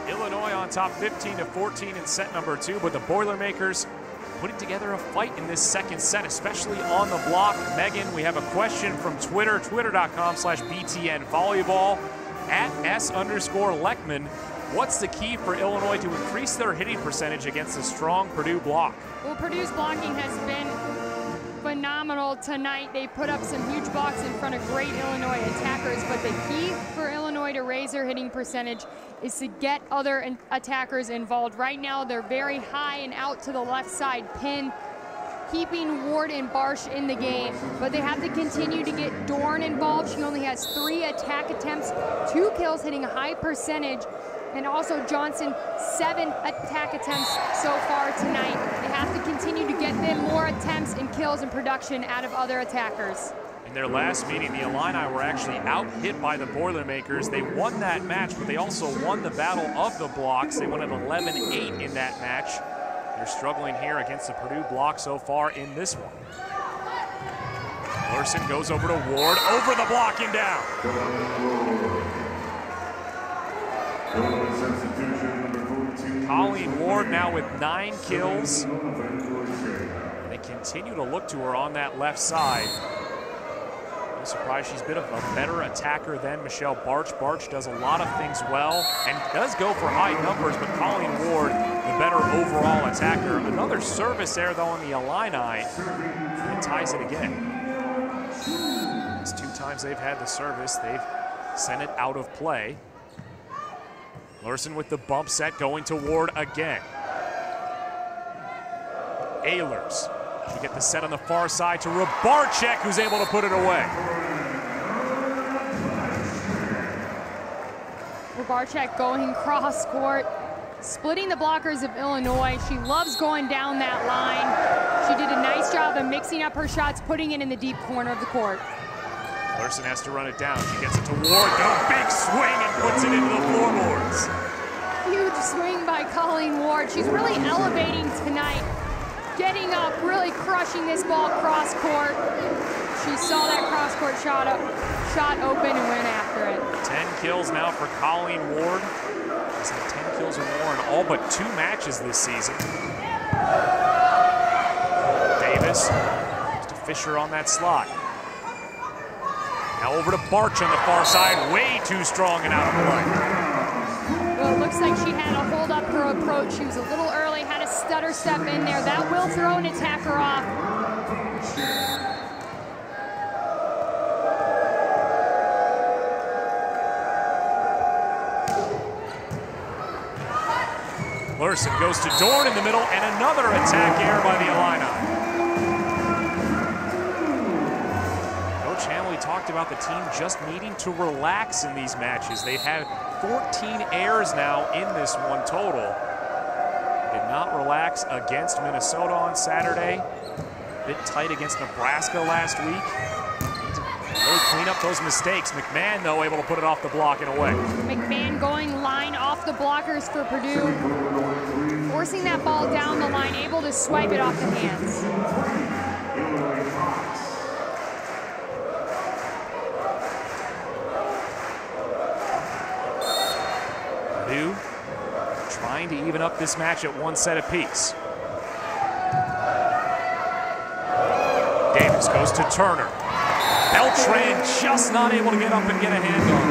Illinois on top 15-14 in set number 2, but the Boilermakers putting together a fight in this second set, especially on the block. Megan, we have a question from Twitter, twitter.com/BTN Volleyball, @S_Leckman. What's the key for Illinois to increase their hitting percentage against a strong Purdue block? Well, Purdue's blocking has been phenomenal tonight. They put up some huge blocks in front of great Illinois attackers, but the key for Illinois to raise their hitting percentage is to get other attackers involved. Right now, they're very high and out to the left side pin, keeping Ward and Barsh in the game, but they have to continue to get Dorn involved. She only has 3 attack attempts, 2 kills, hitting a high percentage, and also Johnson, 7 attack attempts so far tonight. They have to continue to get them more attempts and kills and production out of other attackers. In their last meeting, the Illini were actually out-hit by the Boilermakers. They won that match, but they also won the battle of the blocks. They won at 11-8 in that match. They're struggling here against the Purdue block so far in this one. Larson goes over to Ward, over the block and down. Colleen Ward now with 9 kills. They continue to look to her on that left side. No surprise, she's a bit of a better attacker than Michelle Barch. Barch does a lot of things well and does go for high numbers, but Colleen Ward, the better overall attacker. Another service there, though, on the Illini, and it ties it again. It's 2 times they've had the service. They've sent it out of play. Larson with the bump set, going to Ward again. Ehlers, she get the set on the far side to Rybarczyk, who's able to put it away. Rybarczyk going cross court, splitting the blockers of Illinois. She loves going down that line. She did a nice job of mixing up her shots, putting it in the deep corner of the court. Larson has to run it down. She gets it to Ward, go big swing and puts it into the floorboards. Huge swing by Colleen Ward. She's really elevating tonight, getting up, really crushing this ball cross court. She saw that cross court shot open and went after it. 10 kills now for Colleen Ward. She's had 10 kills or more in all but 2 matches this season. Davis goes to Fisher on that slot. Now over to Barch on the far side, way too strong and out of play. Well, it looks like she had to hold up her approach. She was a little early, had a stutter step in there. That will throw an attacker off. Larson goes to Dorn in the middle, and another attack error by the Illini. Talked about the team just needing to relax in these matches. They've had 14 errors now in this one total. Did not relax against Minnesota on Saturday. A bit tight against Nebraska last week. Need to really clean up those mistakes. McMahon, though, able to put it off the block and away. McMahon going line off the blockers for Purdue. Forcing that ball down the line, able to swipe it off the hands. Trying to even up this match at 1 set apiece. Davis goes to Turner. Beltran just not able to get up and get a hand on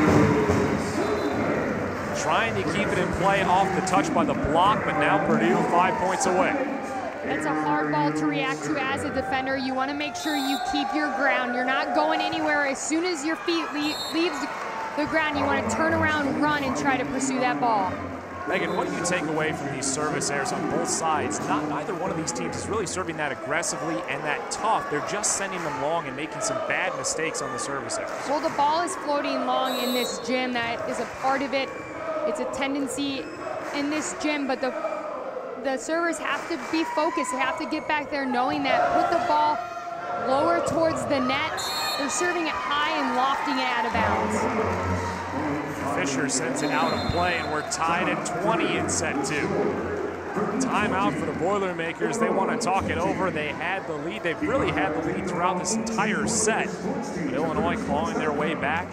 it. Trying to keep it in play off the touch by the block, but now Purdue 5 points away. That's a hard ball to react to as a defender. You want to make sure you keep your ground. You're not going anywhere. As soon as your feet leaves the ground, you want to turn around, run, and try to pursue that ball. Megan, what do you take away from these service errors on both sides? Neither one of these teams is really serving that aggressively and that tough. They're just sending them long and making some bad mistakes on the service errors. Well, the ball is floating long in this gym. That is a part of it. It's a tendency in this gym, but the servers have to be focused. They have to get back there knowing that. Put the ball lower towards the net. They're serving it high and lofting it out of bounds. Fisher sends it out of play, and we're tied at 20 in set 2. Timeout for the Boilermakers. They want to talk it over. They had the lead. They've really had the lead throughout this entire set. But Illinois clawing their way back.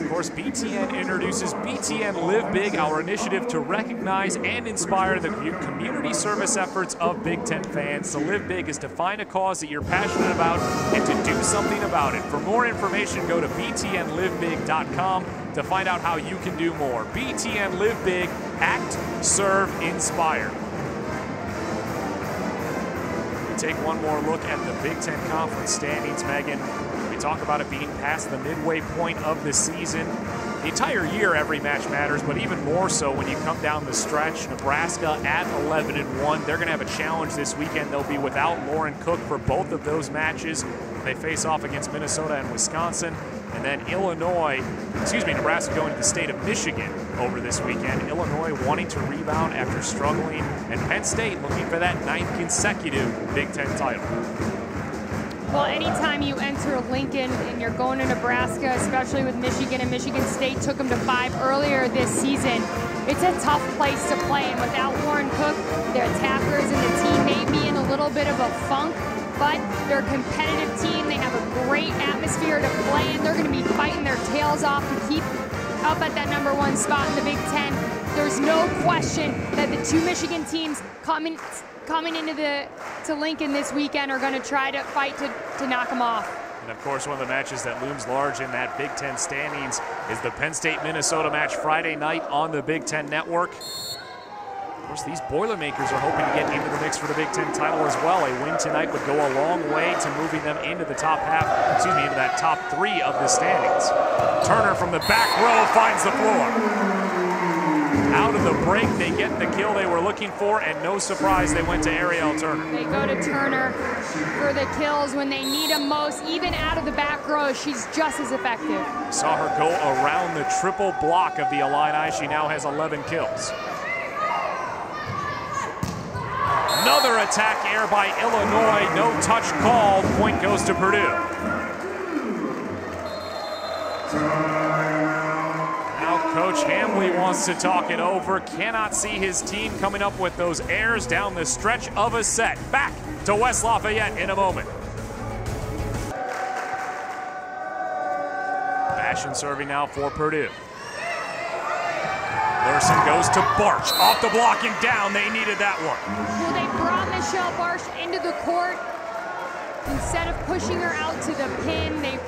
Of course, BTN introduces BTN Live Big, our initiative to recognize and inspire the community service efforts of Big Ten fans. To live big is to find a cause that you're passionate about and to do something about it. For more information, go to btnlivebig.com to find out how you can do more. BTN Live Big, act, serve, inspire. We take one more look at the Big Ten Conference standings, Megan. We talk about it being past the midway point of the season. The entire year, every match matters, but even more so when you come down the stretch. Nebraska at 11-1. They're going to have a challenge this weekend. They'll be without Lauren Cook for both of those matches. They face off against Minnesota and Wisconsin. And then Nebraska going to the state of Michigan over this weekend. Illinois wanting to rebound after struggling. And Penn State looking for that 9th consecutive Big Ten title. Well, anytime you enter Lincoln and you're going to Nebraska, especially with Michigan, and Michigan State took them to 5 earlier this season, it's a tough place to play. And without Lauren Cook, the attackers and the team may be in a little bit of a funk, but they're a competitive team. They have a great atmosphere to play in. They're going to be fighting their tails off to keep up at that #1 spot in the Big Ten. There's no question that the 2 Michigan teams coming into Lincoln this weekend are going to try to fight to knock them off. And of course, one of the matches that looms large in that Big Ten standings is the Penn State-Minnesota match Friday night on the Big Ten Network. Of course, these Boilermakers are hoping to get into the mix for the Big Ten title as well. A win tonight would go a long way to moving them into the top into that top 3 of the standings. Turner from the back row finds the floor. Out of the break, they get the kill they were looking for, and no surprise, they went to Ariel Turner. They go to Turner for the kills when they need them most. Even out of the back row, she's just as effective. Saw her go around the triple block of the Illini. She now has 11 kills. Another attack air by Illinois. No touch called. Point goes to Purdue. Now Coach Hamley wants to talk it over. Cannot see his team coming up with those airs down the stretch of a set. Back to West Lafayette in a moment. Bashan serving now for Purdue. Larson goes to Barch. Off the block and down. They needed that one. Well, they brought Michelle Barch into the court. Instead of pushing her out to the pin, they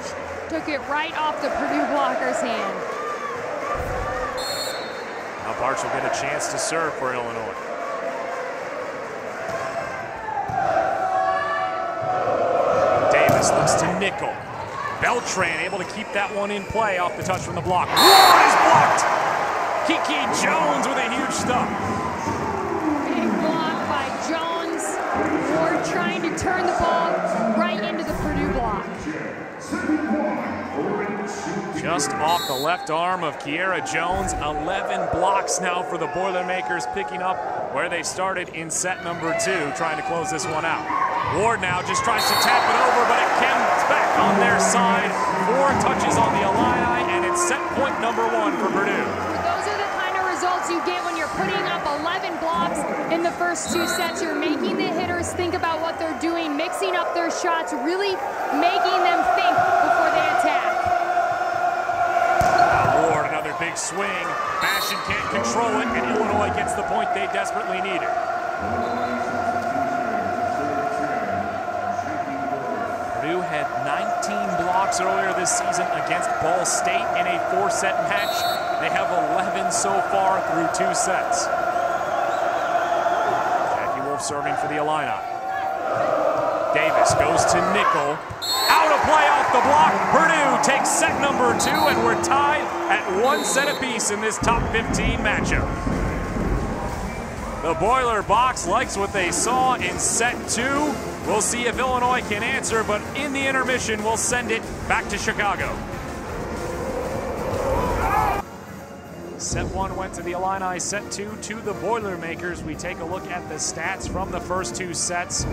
took it right off the Purdue blocker's hand. Now Barch will get a chance to serve for Illinois. Davis looks to nickel. Beltran able to keep that one in play off the touch from the block. Ward is blocked! Kiki Jones with a huge stop. Big block by Jones. Ward trying to turn the ball right into the Purdue block. Just off the left arm of Kiera Jones. 11 blocks now for the Boilermakers, picking up where they started in set number 2, trying to close this one out. Ward now just tries to tap it over, but it comes back on their side. 4 touches on the Illini, and it's set point number 1 for Purdue. Results you get when you're putting up 11 blocks in the first 2 sets. You're making the hitters think about what they're doing, mixing up their shots, really making them think before they attack. Ward, another big swing. Bashan can't control it, and Illinois gets the point they desperately needed. Purdue had 19 blocks earlier this season against Ball State in a 4-set match. They have 11 so far through 2 sets. Jackie Wolf serving for the Illini. Davis goes to nickel. Out of play off the block. Purdue takes set number 2, and we're tied at 1 set apiece in this top 15 matchup. The Boiler box likes what they saw in set 2. We'll see if Illinois can answer, but in the intermission, we'll send it back to Chicago. Set 1 went to the Illini, set 2 to the Boilermakers. We take a look at the stats from the first 2 sets.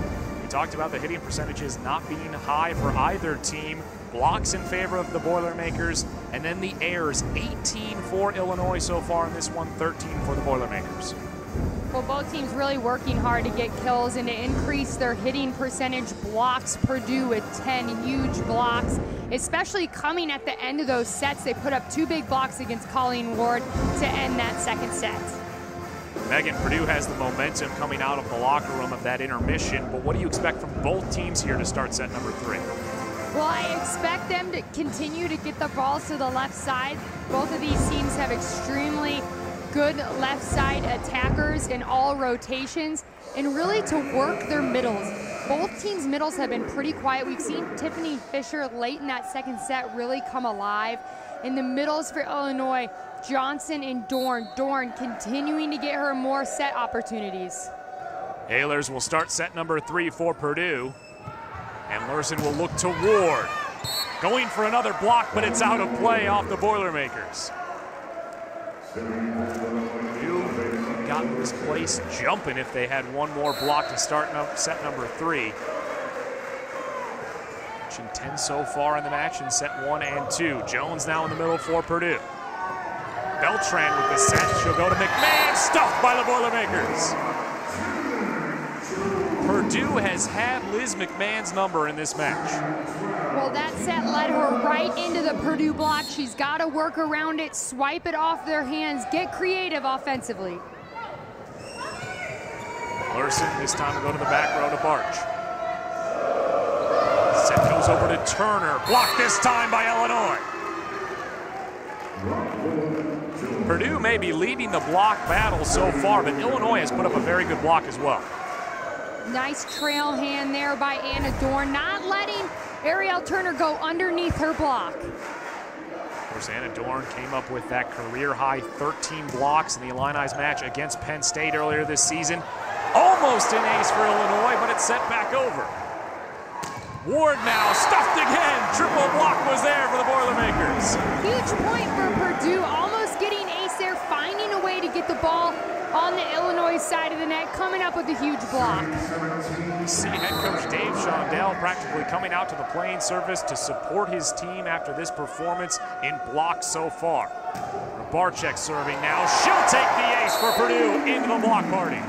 We talked about the hitting percentages not being high for either team. Blocks in favor of the Boilermakers, and then the airs, 18 for Illinois so far in this one, 13 for the Boilermakers. Well, both teams really working hard to get kills and to increase their hitting percentage. Blocks Purdue with 10 huge blocks, especially coming at the end of those sets. They put up 2 big blocks against Colleen Ward to end that second set. Megan, Purdue has the momentum coming out of the locker room of that intermission, but what do you expect from both teams here to start set number 3? Well, I expect them to continue to get the balls to the left side. Both of these teams have extremely good left side attackers in all rotations, and really to work their middles. Both teams' middles have been pretty quiet. We've seen Tiffany Fisher late in that second set really come alive. In the middles for Illinois, Johnson and Dorn. Dorn continuing to get her more set opportunities. Ehlers will start set number 3 for Purdue. And Larson will look to Ward. Going for another block, but it's out of play off the Boilermakers. Purdue got this place jumping if they had one more block to start set number 3. Matching 10 so far in the match in set 1 and 2. Jones now in the middle for Purdue. Beltran with the set. She'll go to McMahon. Stuffed by the Boilermakers. Purdue has had Liz McMahon's number in this match. Well, that set led her right into the Purdue block. She's got to work around it, swipe it off their hands, get creative offensively. Larson this time will go to the back row to Barch. Set goes over to Turner. Blocked this time by Illinois. Purdue may be leading the block battle so far, but Illinois has put up a very good block as well. Nice trail hand there by Anna Dorn, not letting Ariel Turner go underneath her block. Of course, Anna Dorn came up with that career-high 13 blocks in the Illini's match against Penn State earlier this season. Almost an ace for Illinois, but it's set back over. Ward now stuffed again. Triple block was there for the Boilermakers. Huge point for Purdue, almost getting ace there, finding a way to get the ball on the Illinois side of the net, coming up with a huge block. We see head coach Dave Shondell practically coming out to the playing surface to support his team after this performance in blocks so far. Barczyk serving now. She'll take the ace for Purdue into the block party.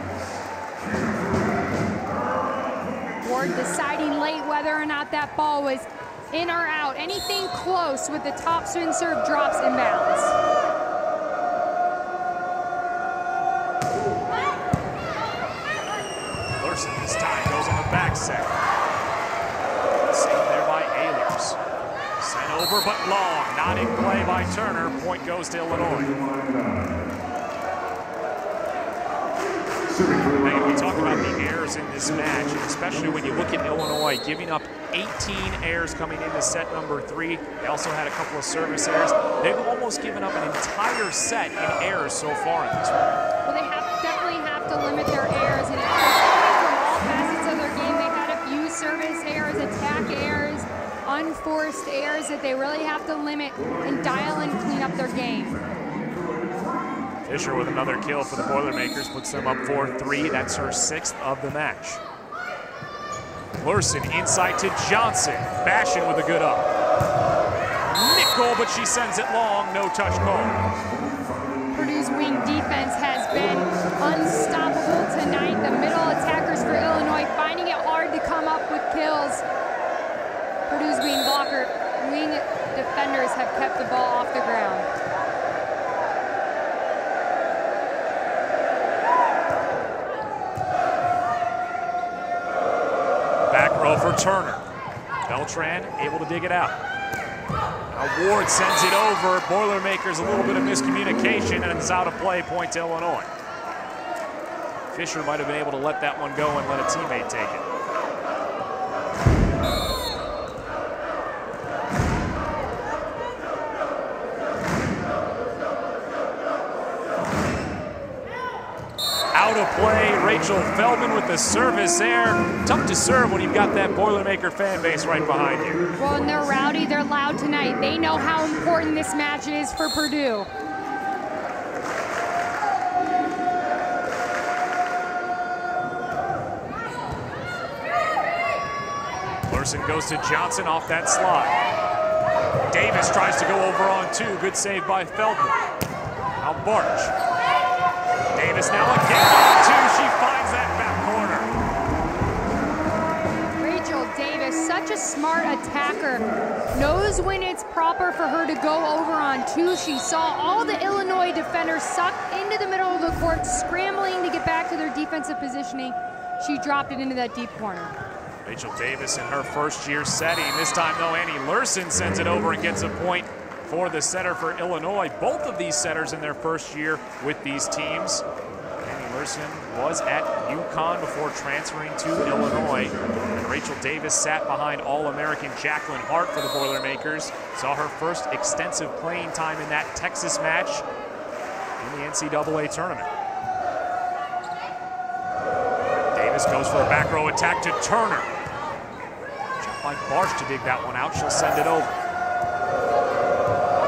Ward deciding late whether or not that ball was in or out. Anything close with the top spin serve drops inbounds. This time goes on the back set. Saved there by Ehlers. Sent over but long. Not in play by Turner. Point goes to Illinois. Megan, we talk about the errors in this match, and especially when you look at Illinois giving up 18 errors coming into set number 3. They also had a couple of service errors. They've almost given up an entire set in errors so far in this one. Well, they definitely have to limit their errors, and service errors, attack errors, unforced errors that they really have to limit and dial and clean up their game. Fisher with another kill for the Boilermakers puts them up 4-3. That's her 6th of the match. Larson inside to Johnson. Bashan with a good up. Nickel, but she sends it long. No touch call. Purdue's wing defense has been unstoppable tonight. The middle attackers for Illinois finding it hard to come up with kills. Purdue's wing defenders have kept the ball off the ground. Back row for Turner. Beltran able to dig it out. Now Ward sends it over. Boilermakers a little bit of miscommunication, and it's out of play. Point to Illinois. Fisher might have been able to let that one go and let a teammate take it. Out of play, Rachel Feldman with the service there. Tough to serve when you've got that Boilermaker fan base right behind you. Well, and they're rowdy, they're loud tonight. They know how important this match is for Purdue. Larson goes to Johnson off that slide. Davis tries to go over on 2. Good save by Feldman. Now Barch. Davis now again on two. She finds that back corner. Rachel Davis, such a smart attacker, knows when it's proper for her to go over on two. She saw all the Illinois defenders sucked into the middle of the court, scrambling to get back to their defensive positioning. She dropped it into that deep corner. Rachel Davis in her first year setting. This time, though, Annie Lursen sends it over and gets a point for the setter for Illinois. Both of these setters in their first year with these teams. Annie Lursen was at UConn before transferring to Illinois. And Rachel Davis sat behind All-American Jacqueline Hart for the Boilermakers. Saw her first extensive playing time in that Texas match in the NCAA tournament. Davis goes for a back row attack to Turner. Jump by Barsh to dig that one out. She'll send it over.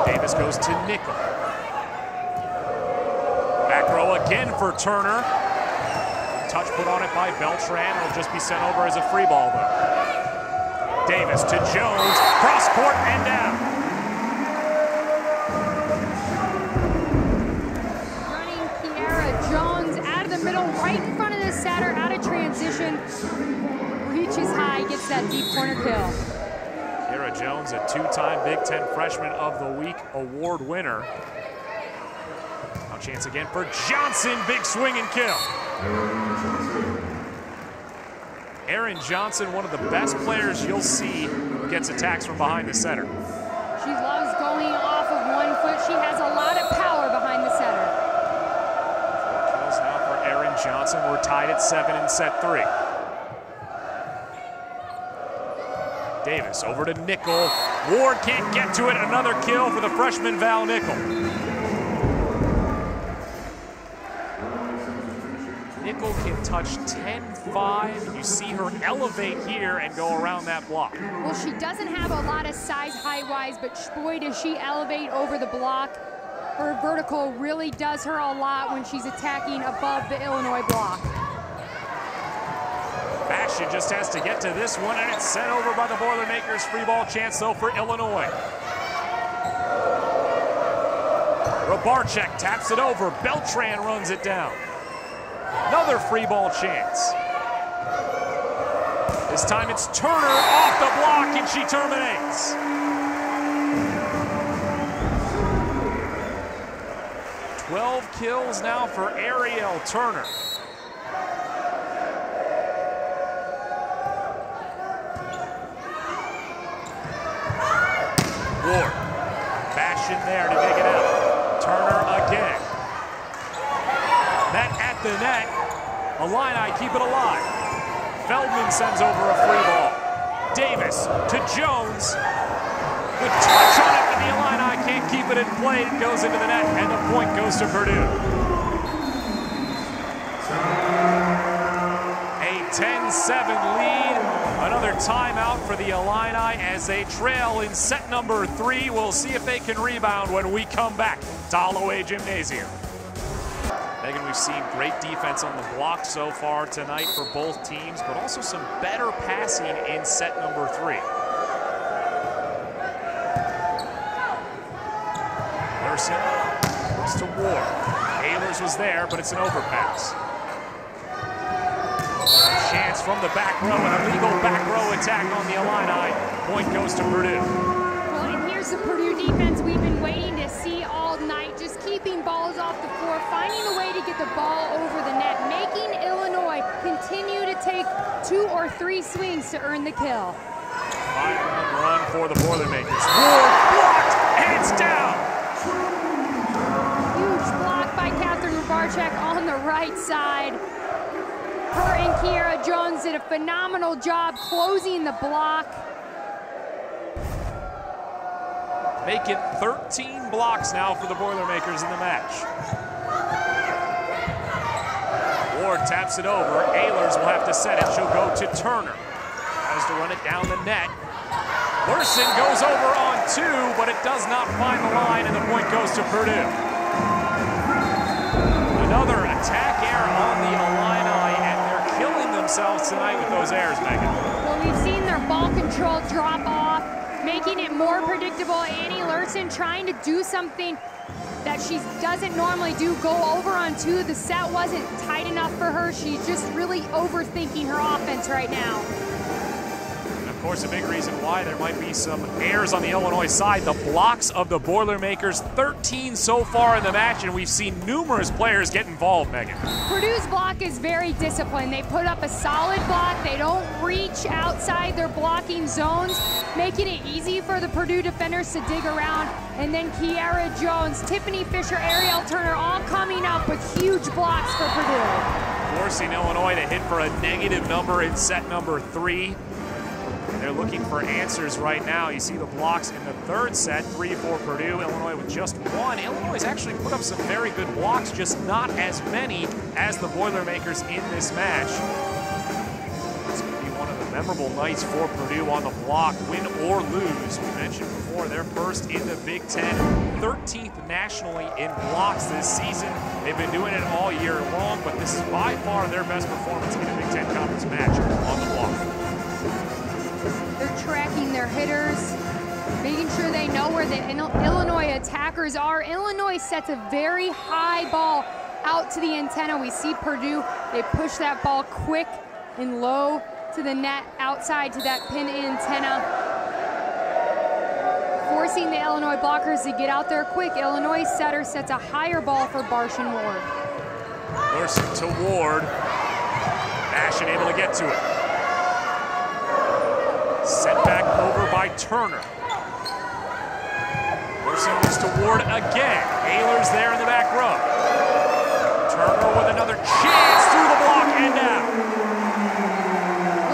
Davis goes to Nickel. Back row again for Turner. Touch put on it by Beltran. It'll just be sent over as a free ball, though. Davis to Jones. Cross court and down. Running Kiara Jones out of the middle, right in front of the setter, out of transition. Reaches high, gets that deep corner kill. Kiara Jones, a two-time Big Ten Freshman of the Week award winner. Now chance again for Johnson, big swing and kill. Erin Johnson, one of the best players you'll see who gets attacks from behind the center. She loves going off of one foot. She has a lot of power behind the setter. 4 kills now for Erin Johnson. We're tied at 7 in set 3. Davis over to Nickel. Ward can't get to it. Another kill for the freshman Val Nickel. Nickel can touch 10-5. You see her elevate here and go around that block. Well, she doesn't have a lot of size height-wise, but boy, does she elevate over the block. Her vertical really does her a lot when she's attacking above the Illinois block. Bastion just has to get to this one, and it's sent over by the Boilermakers. Free ball chance, though, for Illinois. Robarczyk taps it over. Beltran runs it down. Another free ball chance. This time it's Turner off the block, and she terminates. "12 kills now for Ariel Turner. Ward, Bastion there to dig it out. Turner again. That at the net. Illini keep it alive. Feldman sends over a free ball. Davis to Jones. Good touch on it, but the Illini can't keep it in play. It goes into the net, and the point goes to Purdue. A 10-7 lead. Another timeout for the Illini as they trail in set number 3. We'll see if they can rebound when we come back to Holloway Gymnasium. Megan, we've seen great defense on the block so far tonight for both teams, but also some better passing in set number 3. Larson looks to Ward. Ehlers was there, but it's an overpass. Chance from the back row, an illegal back row attack on the Illini. Point goes to Purdue. Well, and here's the Purdue defense we've been waiting to see all night, just keeping balls off the floor, finding a way to get the ball over the net, making Illinois continue to take 2 or 3 swings to earn the kill. 5-run run for the Boilermakers. Ward blocked, and it's down. Huge block by Catherine Robarczyk on the right side. Her and Kiara Jones did a phenomenal job closing the block. Make it 13 blocks now for the Boilermakers in the match. Ward taps it over. Ehlers will have to set it. She'll go to Turner. Tries to run it down the net. Larson goes over on 2, but it does not find the line, and the point goes to Purdue. Another attack error on the Illini, and they're killing themselves tonight with those errors, Megan. Well, we've seen their ball control drop off. making it more predictable. Annie Lurson trying to do something that she doesn't normally do, go over on two. The set wasn't tight enough for her. She's just really overthinking her offense right now. Of course, a big reason why there might be some errors on the Illinois side. The blocks of the Boilermakers, 13 so far in the match, and we've seen numerous players get involved, Megan. Purdue's block is very disciplined. They put up a solid block. They don't reach outside their blocking zones, making it easy for the Purdue defenders to dig around. And then Kiara Jones, Tiffany Fisher, Ariel Turner, all coming up with huge blocks for Purdue. Forcing Illinois to hit for a negative number in set number 3. They're looking for answers right now. You see the blocks in the third set, 3 for Purdue, Illinois with just 1. Illinois has actually put up some very good blocks, just not as many as the Boilermakers in this match. This could be one of the memorable nights for Purdue on the block, win or lose. We mentioned before, they're first in the Big Ten, 13th nationally in blocks this season. They've been doing it all year long, but this is by far their best performance in a Big Ten Conference match on the block. They're tracking their hitters, making sure they know where the Illinois attackers are. Illinois sets a very high ball out to the antenna. We see Purdue, they push that ball quick and low to the net, outside to that pin antenna, forcing the Illinois blockers to get out there quick. Illinois setter sets a higher ball for Barshin Ward. Larson to Ward. Bashin able to get to it. Sent back over by Turner. Larson moves to Ward again. Ayler's there in the back row. Turner with another chance through the block and out.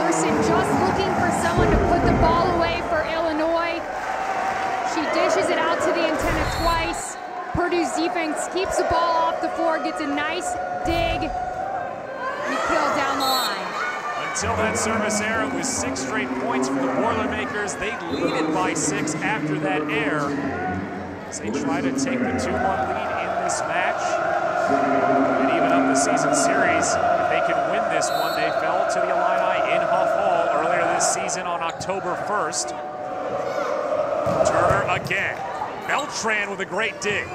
Larson just looking for someone to put the ball away for Illinois. She dishes it out to the antenna twice. Purdue's defense keeps the ball off the floor, gets a nice dig, and kill down the line. Until that service error, it was 6 straight points for the Boilermakers. They lead it by 6 after that error, as they try to take the 2-1 lead in this match and even up the season series. If they can win this one, they fell to the Illini in Huff Hall earlier this season on October 1st. Turner again. Beltran with a great dig.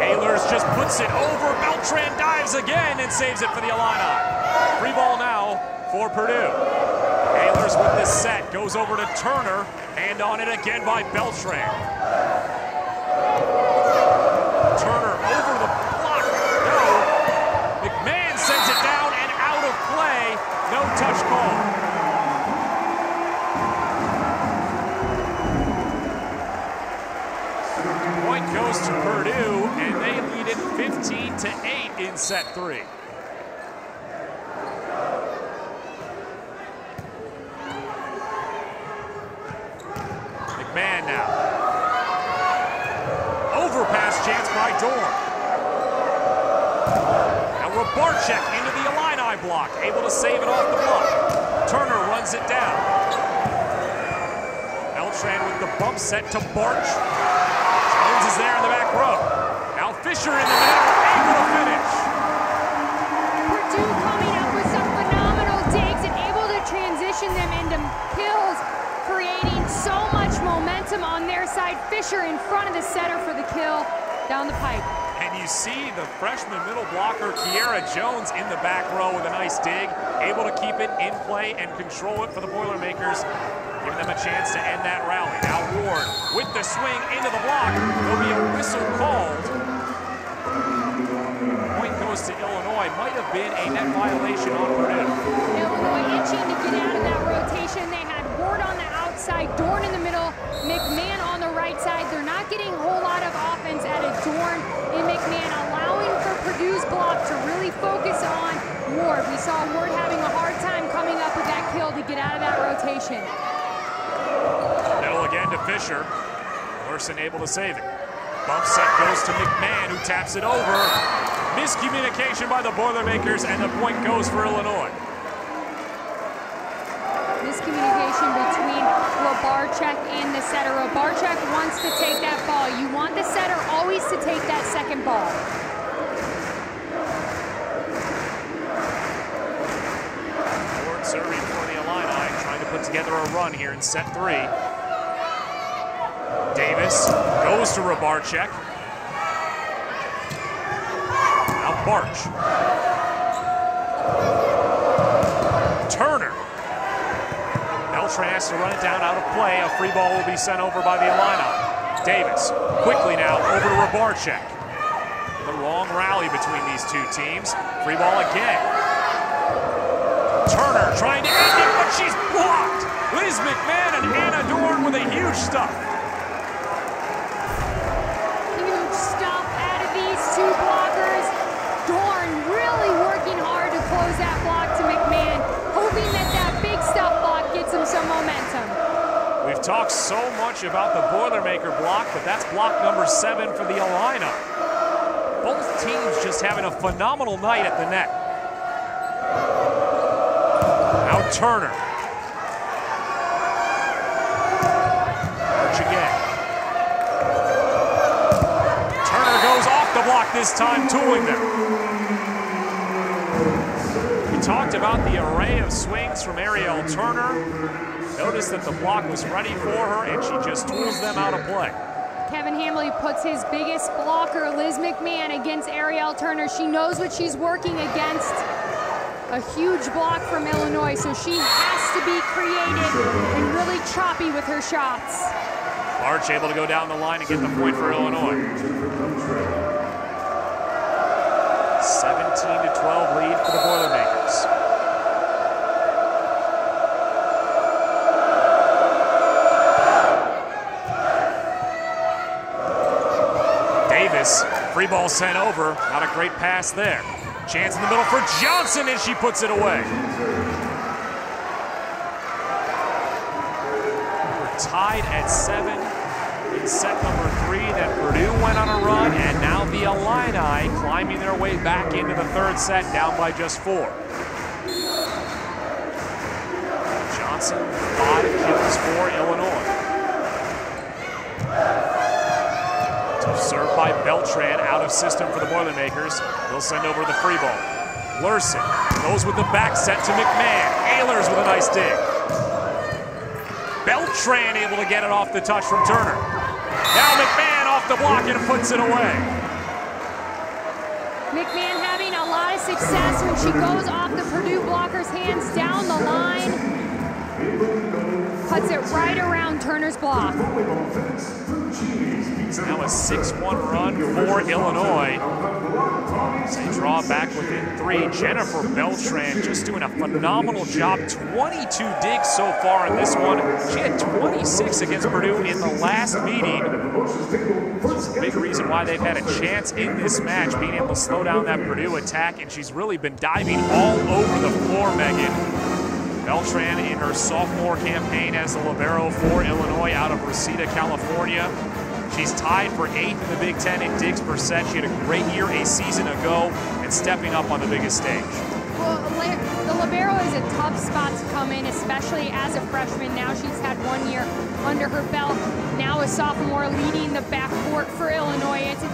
Ahlers just puts it over. Beltran dives again and saves it for the Illini. Free ball now for Purdue. Ahlers with this set goes over to Turner, and on it again by Beltran. Turner over the block. No. McMahon sends it down and out of play. No touch call. Point goes to Purdue, and they lead it 15-8 in set 3. McMahon now. Overpass chance by Dorn. Now Rabarczyk into the Illini block, able to save it off the block. Turner runs it down. Beltran with the bump set to Barch. Jones is there in the back row. Now Fisher in the middle, able to finish. Purdue coming up with some phenomenal digs and able to transition them into kills, creating so much momentum on their side. Fisher in front of the setter for the kill down the pipe. And you see the freshman middle blocker, Kiara Jones, in the back row with a nice dig, able to keep it in play and control it for the Boilermakers, giving them a chance to end that rally. Now Ward with the swing into the block. There'll be a whistle called. Point goes to Illinois. Might have been a net violation on Purdue. Illinois itching to get out of that rotation. They had Ward on the outside, Dorn in the middle, McMahon on the right side. They're not getting a whole lot of offense out of Dorn and McMahon, allowing for Purdue's block to really focus on Ward. We saw Ward having a hard time coming up with that kill to get out of that rotation. Middle again to Fisher. Larson able to save it. Bump set goes to McMahon, who taps it over. Miscommunication by the Boilermakers, and the point goes for Illinois. Miscommunication between Rabarczyk and the setter. Rabarczyk wants to take that ball. You want the setter always to take that second ball. Ward serving for the Illini. put together a run here in set 3. Davis goes to Rybarczyk. Now Barch. Turner. Beltran has to run it down out of play. A free ball will be sent over by the Illini. Davis quickly now over to Rybarczyk. The long rally between these two teams. Free ball again. Turner trying to end it, but she's blocked. Liz McMahon and Anna Dorn with a huge stuff. Huge stuff out of these two blockers. Dorn really working hard to close that block to McMahon, hoping that that big stuff block gets him some momentum. We've talked so much about the Boilermaker block, but that's block number 7 for the Illini. Both teams just having a phenomenal night at the net. Now Turner. March again. Turner goes off the block this time, tooling them. We talked about the array of swings from Ariel Turner. Notice that the block was ready for her, and she just tools them out of play. Kevin Hamley puts his biggest blocker, Liz McMahon, against Ariel Turner. She knows what she's working against. A huge block from Illinois, so she has to be creative and really choppy with her shots. March able to go down the line and get the point for Illinois. 17-12 lead for the Boilermakers. Davis, free ball sent over. Not a great pass there. Chance in the middle for Johnson, and she puts it away. We're tied at 7 in set number 3. Then Purdue went on a run, and now the Illini climbing their way back into the 3rd set, down by just 4. Johnson, 5 kills for Illinois. Served by Beltran, out of system for the Boilermakers. They'll send over the free ball. Lurson goes with the back set to McMahon. Ehlers with a nice dig. Beltran able to get it off the touch from Turner. Now McMahon off the block and puts it away. McMahon having a lot of success when she goes off the Purdue blocker's hands down the line. Puts it right around Turner's block. It's now a 6-1 run for Illinois. They draw back within 3. Jennifer Beltran just doing a phenomenal job. 22 digs so far in this one. She had 26 against Purdue in the last meeting. It's a big reason why they've had a chance in this match, being able to slow down that Purdue attack, and she's really been diving all over the floor, Megan. Beltran in her sophomore campaign as the libero for Illinois out of Reseda, California. She's tied for 8th in the Big Ten in digs per set. She had a great year a season ago and stepping up on the biggest stage. Well, the libero is a tough spot to come in, especially as a freshman. Now she's had 1 year under her belt. Now a sophomore leading the backcourt for Illinois. It's a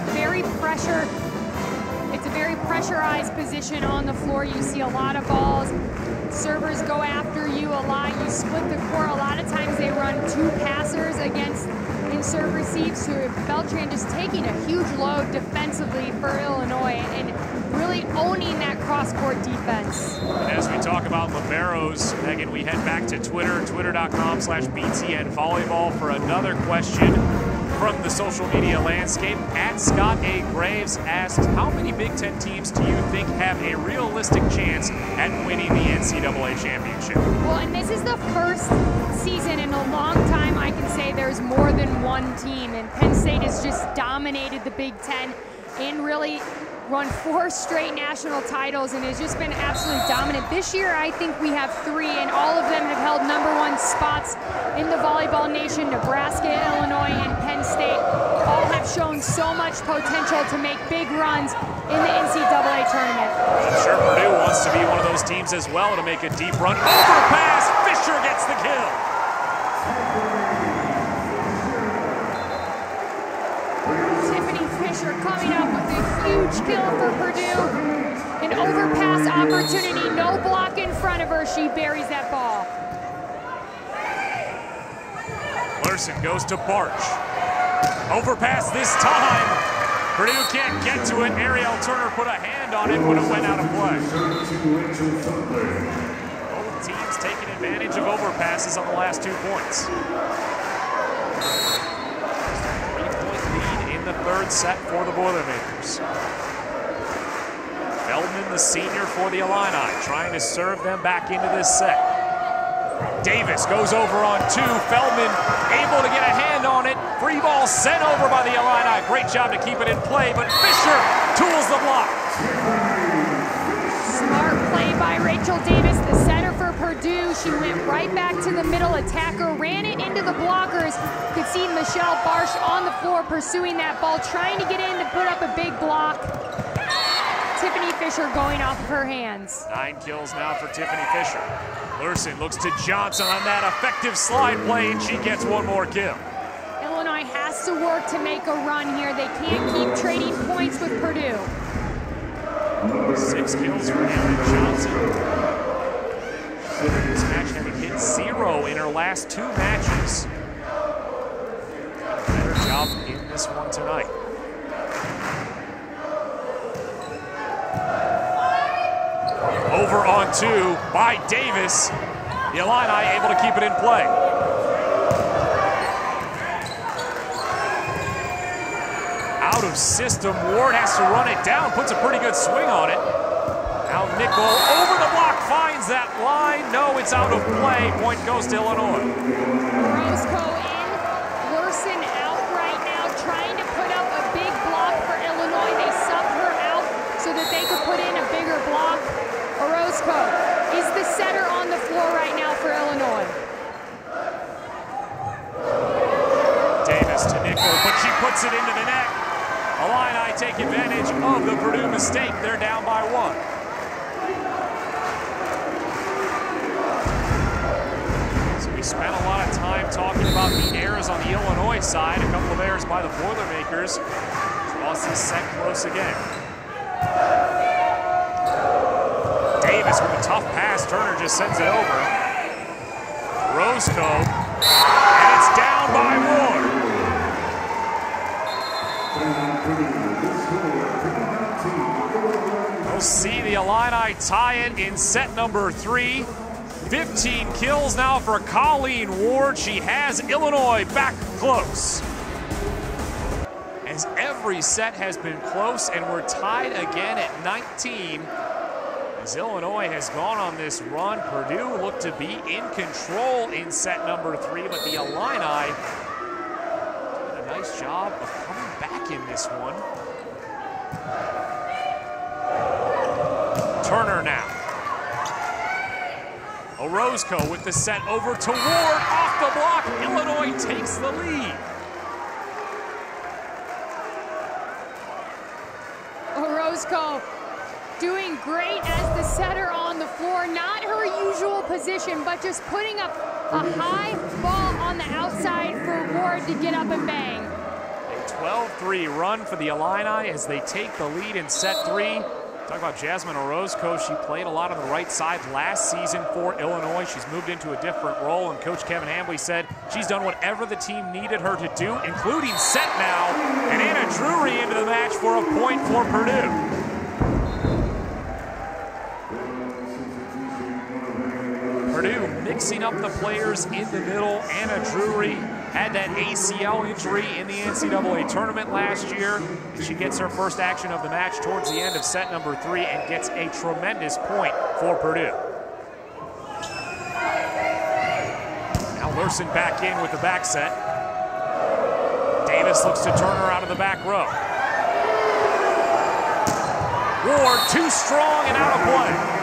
very pressurized position on the floor. You see a lot of balls. Servers go after you a lot. You split the court. A lot of times they run 2 passers against in serve receive. So Beltran just taking a huge load defensively for Illinois and really owning that cross-court defense. And as we talk about liberos, Megan, we head back to Twitter, twitter.com/BTN Volleyball for another question from the social media landscape. At Scott A. Graves asked, how many Big Ten teams do you think have a realistic chance at winning the NCAA championship? Well, and this is the first season in a long time I can say there's more than one team, and Penn State has just dominated the Big Ten and really won 4 straight national titles and has just been absolutely dominant. This year, I think we have 3, and all of them have held #1 spots in the volleyball nation. Nebraska, Illinois, and Penn State all have shown so much potential to make big runs in the NCAA tournament. I'm sure Purdue wants to be one of those teams as well to make a deep run. Overpass, Fisher gets the kill. Tiffany Fisher coming up with a huge kill for Purdue. An overpass opportunity, no block in front of her. She buries that ball. Lurson goes to Barch. Overpass this time. Purdue can't get to it. Ariel Turner put a hand on it, but it went out of play. Both teams taking advantage of overpasses on the last 2 points. 3-point lead in the third set for the Boilermakers. Feldman, the senior for the Illini, trying to serve them back into this set. Davis goes over on 2. Feldman able to get a hand on it. Free ball sent over by the Illini. Great job to keep it in play, but Fisher tools the block. Smart play by Rachel Davis, the center for Purdue. She went right back to the middle attacker, ran it into the blockers. Could see Michelle Barsh on the floor pursuing that ball, trying to get in to put up a big block. Tiffany Fisher going off of her hands. 9 kills now for Tiffany Fisher. Lurson looks to Johnson on that effective slide play, and she gets 1 more kill. Illinois has to work to make a run here. They can't keep trading points with Purdue. 6 kills for Aaron Johnson. This match having hit 0 in her last 2 matches. Better job in this one tonight. Over on 2 by Davis. The Illini able to keep it in play. Out of system, Ward has to run it down, puts a pretty good swing on it. Now Nickel over the block, finds that line. No, it's out of play. Point goes to Illinois. Orozco in, Lurson out right now, trying to put up a big block for Illinois. They subbed her out so that they could put in a bigger block. Orozco is the setter on the floor right now for Illinois. Davis to Nickel, but she puts it into the net. Illini take advantage of the Purdue mistake. They're down by 1. So we spent a lot of time talking about the errors on the Illinois side. A couple of errors by the Boilermakers. Lost this set close again. Davis with a tough pass. Turner just sends it over. Orozco, and it's down by Ward. We'll see the Illini tie it in set number 3. 15 kills now for Colleen Ward. She has Illinois back close. As every set has been close, and we're tied again at 19. As Illinois has gone on this run, Purdue looked to be in control in set number 3, but the Illini did a nice job of coming back in this one. Turner now. Orozco with the set over to Ward, off the block. Illinois takes the lead. Orozco doing great as the setter on the floor. Not her usual position, but just putting up a high ball on the outside for Ward to get up and bang. A 12-3 run for the Illini as they take the lead in set 3. Talk about Jasmine Orozco. She played a lot on the right side last season for Illinois. She's moved into a different role, and Coach Kevin Hambley said she's done whatever the team needed her to do, including set now. And Anna Drury into the match for a point for Purdue. Purdue mixing up the players in the middle. Anna Drury had that ACL injury in the NCAA tournament last year. And she gets her first action of the match towards the end of set number 3 and gets a tremendous point for Purdue. Now Lurson back in with the back set. Davis looks to Turner out of the back row. Ward too strong and out of play.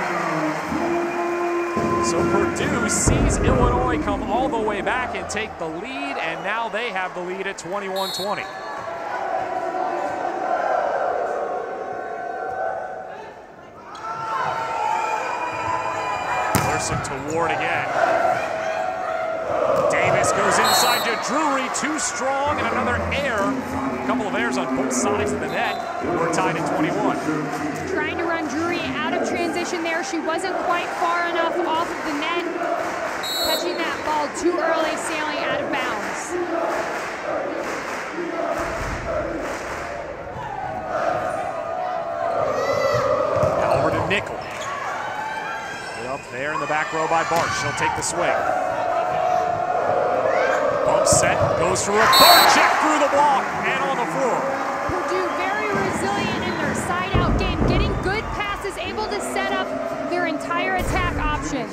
So Purdue sees Illinois come all the way back and take the lead, and now they have the lead at 21-20. Lurson to Ward again. Davis goes inside to Drury, too strong, and another error. A couple of errors on both sides of the net. We're tied at 21. Trying to run Drury out of transition there. She wasn't quite far enough off of the net. Catching that ball too early, sailing out of bounds. Bulldogs. Now over to Nickel. Put up there in the back row by Bart. She'll take the swing. Bump set, goes for a third check through the block and on the floor. Purdue very resilient in their side-out game, getting good passes, able to set up their entire attack option.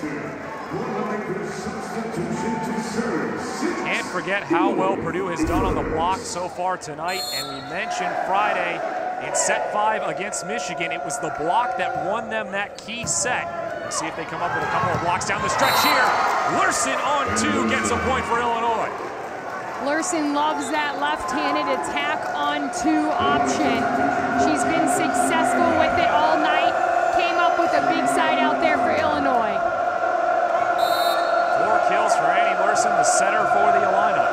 Can't forget how well Purdue has done on the block so far tonight, and we mentioned Friday in set 5 against Michigan, it was the block that won them that key set. Let's see if they come up with a couple of blocks down the stretch here. Lurson on 2 gets a point for Illinois. Lurson loves that left-handed attack on 2 option. She's been successful with it all night. Came up with a big side out there for Illinois. 4 kills for Annie Lurson, the setter for the Illini.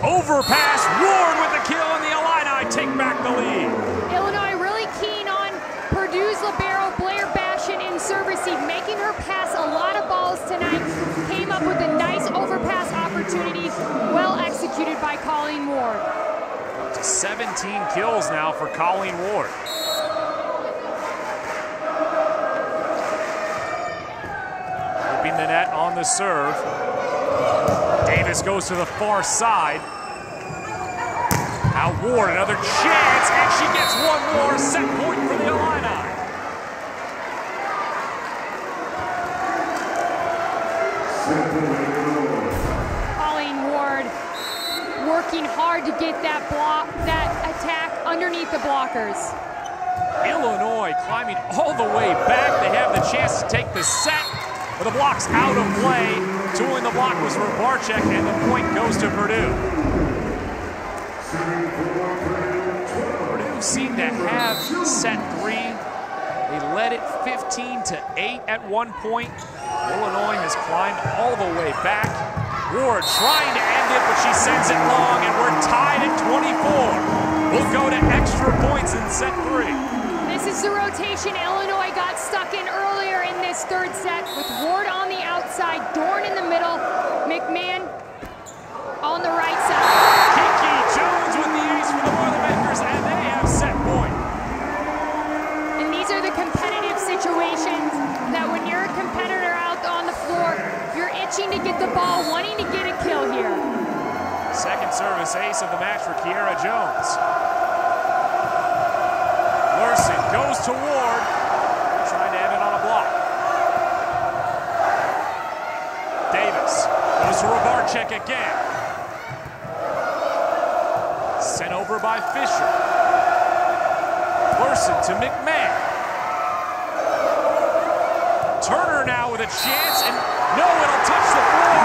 Overpass, Ward with the kill, and the Illini take back the lead. Illinois really keen on Purdue's libero, Blair Bashan, in serve receive, making her pass a lot of balls tonight. Came up with a nice overpass opportunity, well executed by Colleen Ward. Up to 17 kills now for Colleen Ward. Keeping the net on the serve. Davis goes to the far side. Now Ward, another chance, and she gets one more set point for the Illini. Colleen Ward working hard to get that block, that attack underneath the blockers. Illinois climbing all the way back. They have the chance to take the set, but the block's out of play. Tooling the block was for Barczyk, and the point goes to Purdue. Purdue seemed to have set 3. They led it 15-8 at one point. Illinois has climbed all the way back. Ward trying to end it, but she sends it long, and we're tied at 24. We'll go to extra points in set 3. This is the rotation Illinois got stuck in earlier in this third set with Ward on the outside, Dorn in the middle, McMahon on the right side. Kiki Jones with the ace for the Boilermakers, and they have set point. And these are the competitive situations that when you're a competitor out on the floor, you're itching to get the ball, wanting to get a kill here. Second service ace of the match for Kiera Jones. Lurson goes to Ward, trying to end it on a block. Davis goes to Barczyk again. Sent over by Fisher. Lurson to McMahon. Turner now with a chance, and no, it'll touch the floor.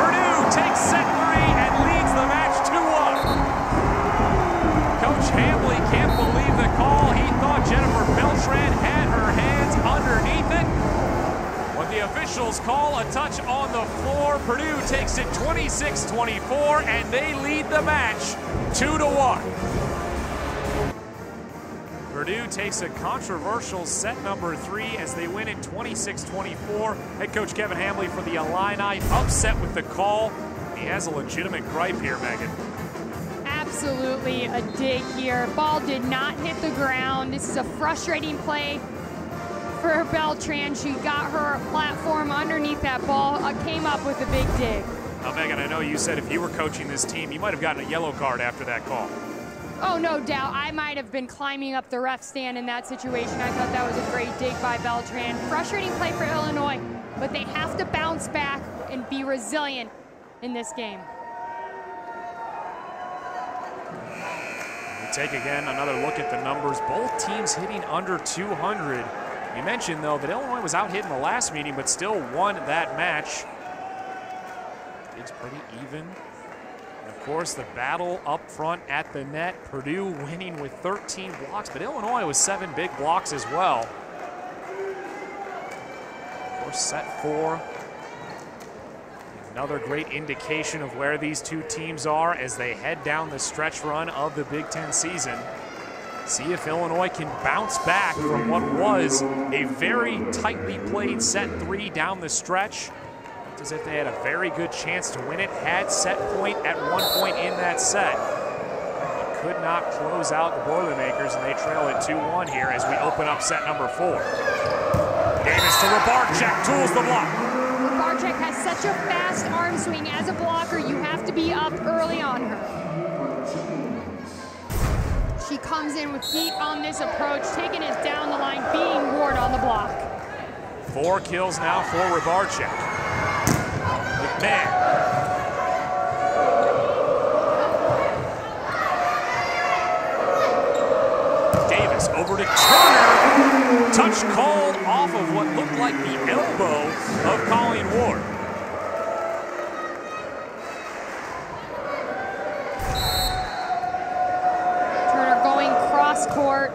Purdue takes set 3 and leads the match 2-1. Coach Hambley can't believe the call. He thought Jennifer Beltran had her hands underneath it. When the officials call a touch on the floor, Purdue takes it 26-24, and they lead the match 2-1. Purdue takes a controversial set number 3 as they win it 26-24. Head coach Kevin Hambley for the Illini upset with the call. He has a legitimate gripe here, Megan. Absolutely a dig here. Ball did not hit the ground. This is a frustrating play for Beltran. She got her platform underneath that ball, came up with a big dig. Now, Megan, I know you said if you were coaching this team, you might have gotten a yellow card after that call. Oh, no doubt. I might have been climbing up the ref stand in that situation. I thought that was a great dig by Beltran. Frustrating play for Illinois, but they have to bounce back and be resilient in this game. We take again another look at the numbers. Both teams hitting under 200. You mentioned, though, that Illinois was out hit in the last meeting, but still won that match. It's pretty even. Of course, the battle up front at the net. Purdue winning with 13 blocks, but Illinois with 7 big blocks as well. Of course, set 4. Another great indication of where these two teams are as they head down the stretch run of the Big Ten season. See if Illinois can bounce back from what was a very tightly played set 3 down the stretch. Looked as if they had a very good chance to win it, had set point at one point in that set. But could not close out the Boilermakers, and they trail it 2-1 here as we open up set number 4. Davis to Rybarczyk, tools the block. Rybarczyk has such a fast arm swing. As a blocker, you have to be up early on her. She comes in with heat on this approach, taking it down the line, beating Ward on the block. 4 kills now for Rybarczyk. McMahon. Davis over to Turner. Touch called off of what looked like the elbow of Colleen Ward. Turner going cross court,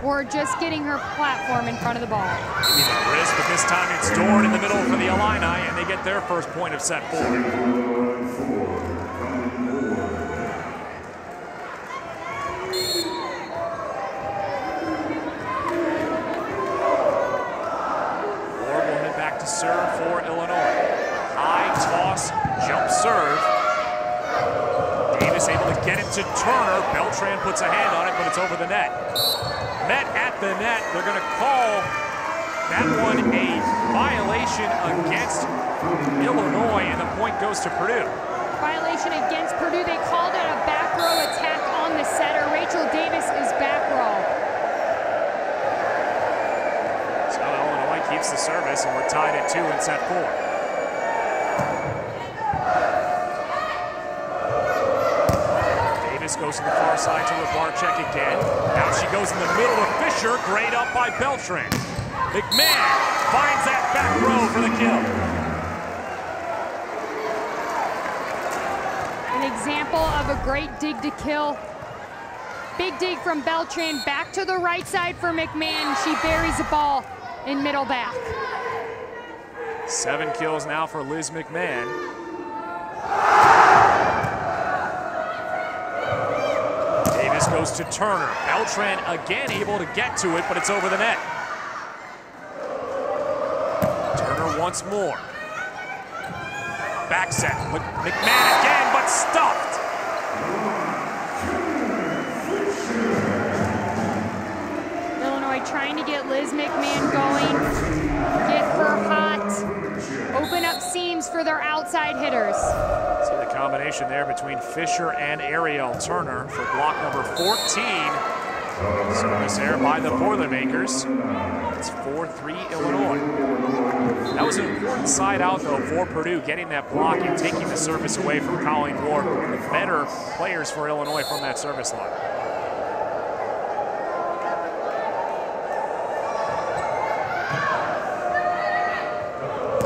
or just getting her platform in front of the ball. Maybe the wrist, but this time it's Dorn in the middle for the Illini, and they get their first point of set 4. Ward will head back to serve for Illinois. High toss, jump serve. Davis able to get it to Turner. Beltran puts a hand on it, but it's over the net. Met at the net. They're going to call that one a violation against Illinois, and the point goes to Purdue. Violation against Purdue. They called it a back row attack on the setter. Rachel Davis is back row. So Illinois keeps the service, and we're tied at 2 in set 4. Goes to the far side to Rybarczyk again. Now she goes in the middle of Fisher. Great up by Beltran. McMahon finds that back row for the kill. An example of a great dig to kill. Big dig from Beltran. Back to the right side for McMahon. She buries the ball in middle back. 7 kills now for Liz McMahon. Goes to Turner. Beltran again able to get to it, but it's over the net. Turner once more. Back set. McMahon again, but stuffed. Illinois trying to get Liz McMahon going, get her hot, open up seams for their outside hitters. See the combination there between Fisher and Ariel Turner for block number 14. Service there by the Boilermakers. It's 4-3 Illinois. That was an important side out, though, for Purdue, getting that block and taking the service away from Colleen Ward. The better players for Illinois from that service line.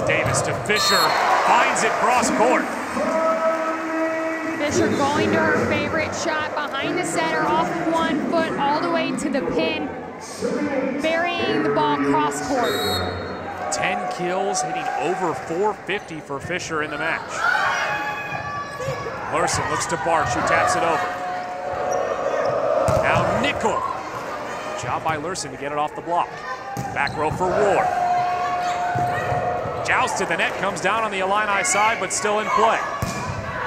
Davis to Fisher, finds it cross court. Fisher going to her favorite shot behind the center, off of 1 foot, all the way to the pin, burying the ball cross court. 10 kills, hitting over 450 for Fisher in the match. Larson looks to Barch, who taps it over. Now Nickel. Job by Larson to get it off the block. Back row for Ward. Joust to the net, comes down on the Illini side, but still in play.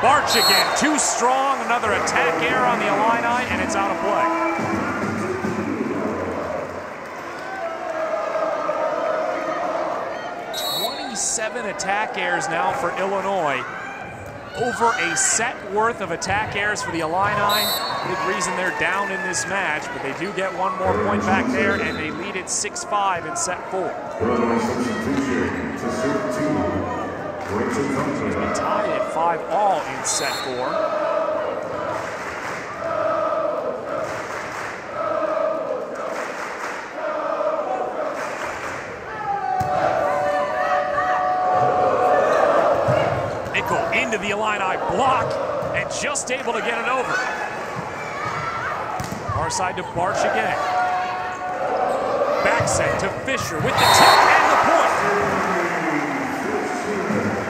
Barch again, too strong, another attack error on the Illini, and it's out of play. Seven attack errors now for Illinois. Over a set worth of attack errors for the Illini. Big reason they're down in this match, but they do get one more point back there, and they lead it 6-5 in set 4. We tied at 5-all in set 4. Into the Illini block and just able to get it over. Far side to Barch again. Back set to Fisher with the tip and the point.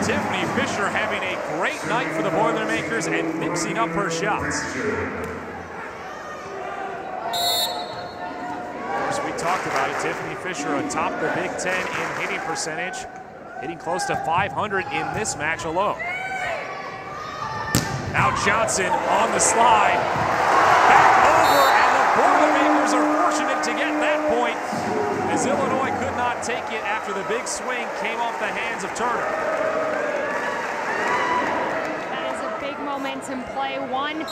Tiffany Fisher having a great night for the Boilermakers and mixing up her shots. Of course, we talked about it. Tiffany Fisher atop the Big Ten in hitting percentage. hitting close to 500 in this match alone. Now Johnson on the slide. Back over, and the Boilermakers are fortunate to get that point, as Illinois could not take it after the big swing came off the hands of Turner. That is a big momentum play. One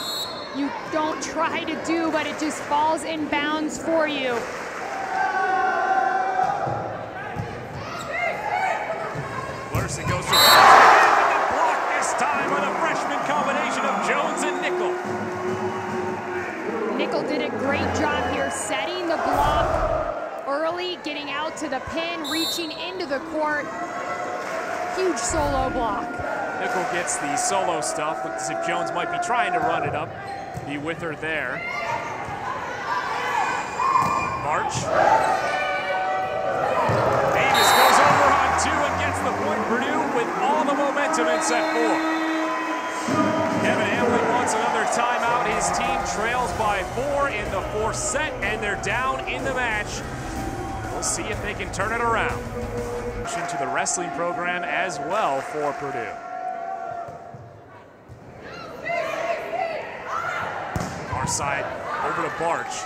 you don't try to do, but it just falls in bounds for you. Larson goes to the block this time on a freshman combination of Jones and Nickel. Nickel did a great job here setting the block early, getting out to the pin, reaching into the court. Huge solo block. Nickel gets the solo stuff. Looks as if Jones might be trying to run it up. Be with her there. March. Davis goes over on 2 and gets the point. Purdue with all the momentum in set 4. Kevin Hamlin wants another timeout. His team trails by 4 in the 4th set, and they're down in the match. We'll see if they can turn it around. To the wrestling program as well for Purdue. Far side over to Barch.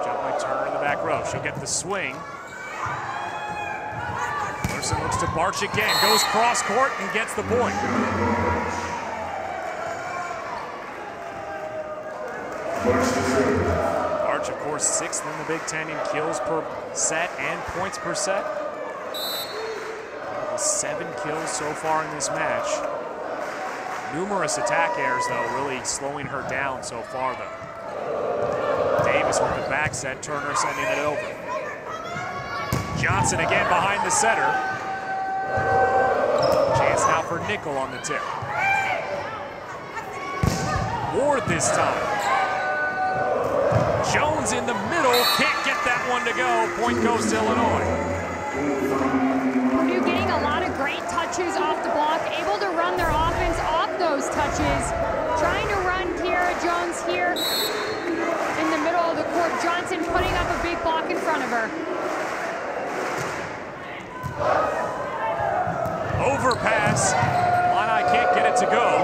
Jump by Turner in the back row. She'll get the swing. Larson looks to Barch again. Goes cross court and gets the point. Barch, of course, 6th in the Big Ten in kills per set and points per set. 7 kills so far in this match. Numerous attack errors, though, really slowing her down so far, though. Davis with the back set, Turner sending it over. Johnson again behind the setter. Chance now for Nickel on the tip. Ward this time. Jones in the middle, can't get that one to go. Point goes to Illinois. Purdue getting a lot of great touches off the block, able to run their offense off those touches. Trying to run Kiara Jones here in the middle of the court. Johnson putting up a big block in front of her. Overpass. Illini can't get it to go.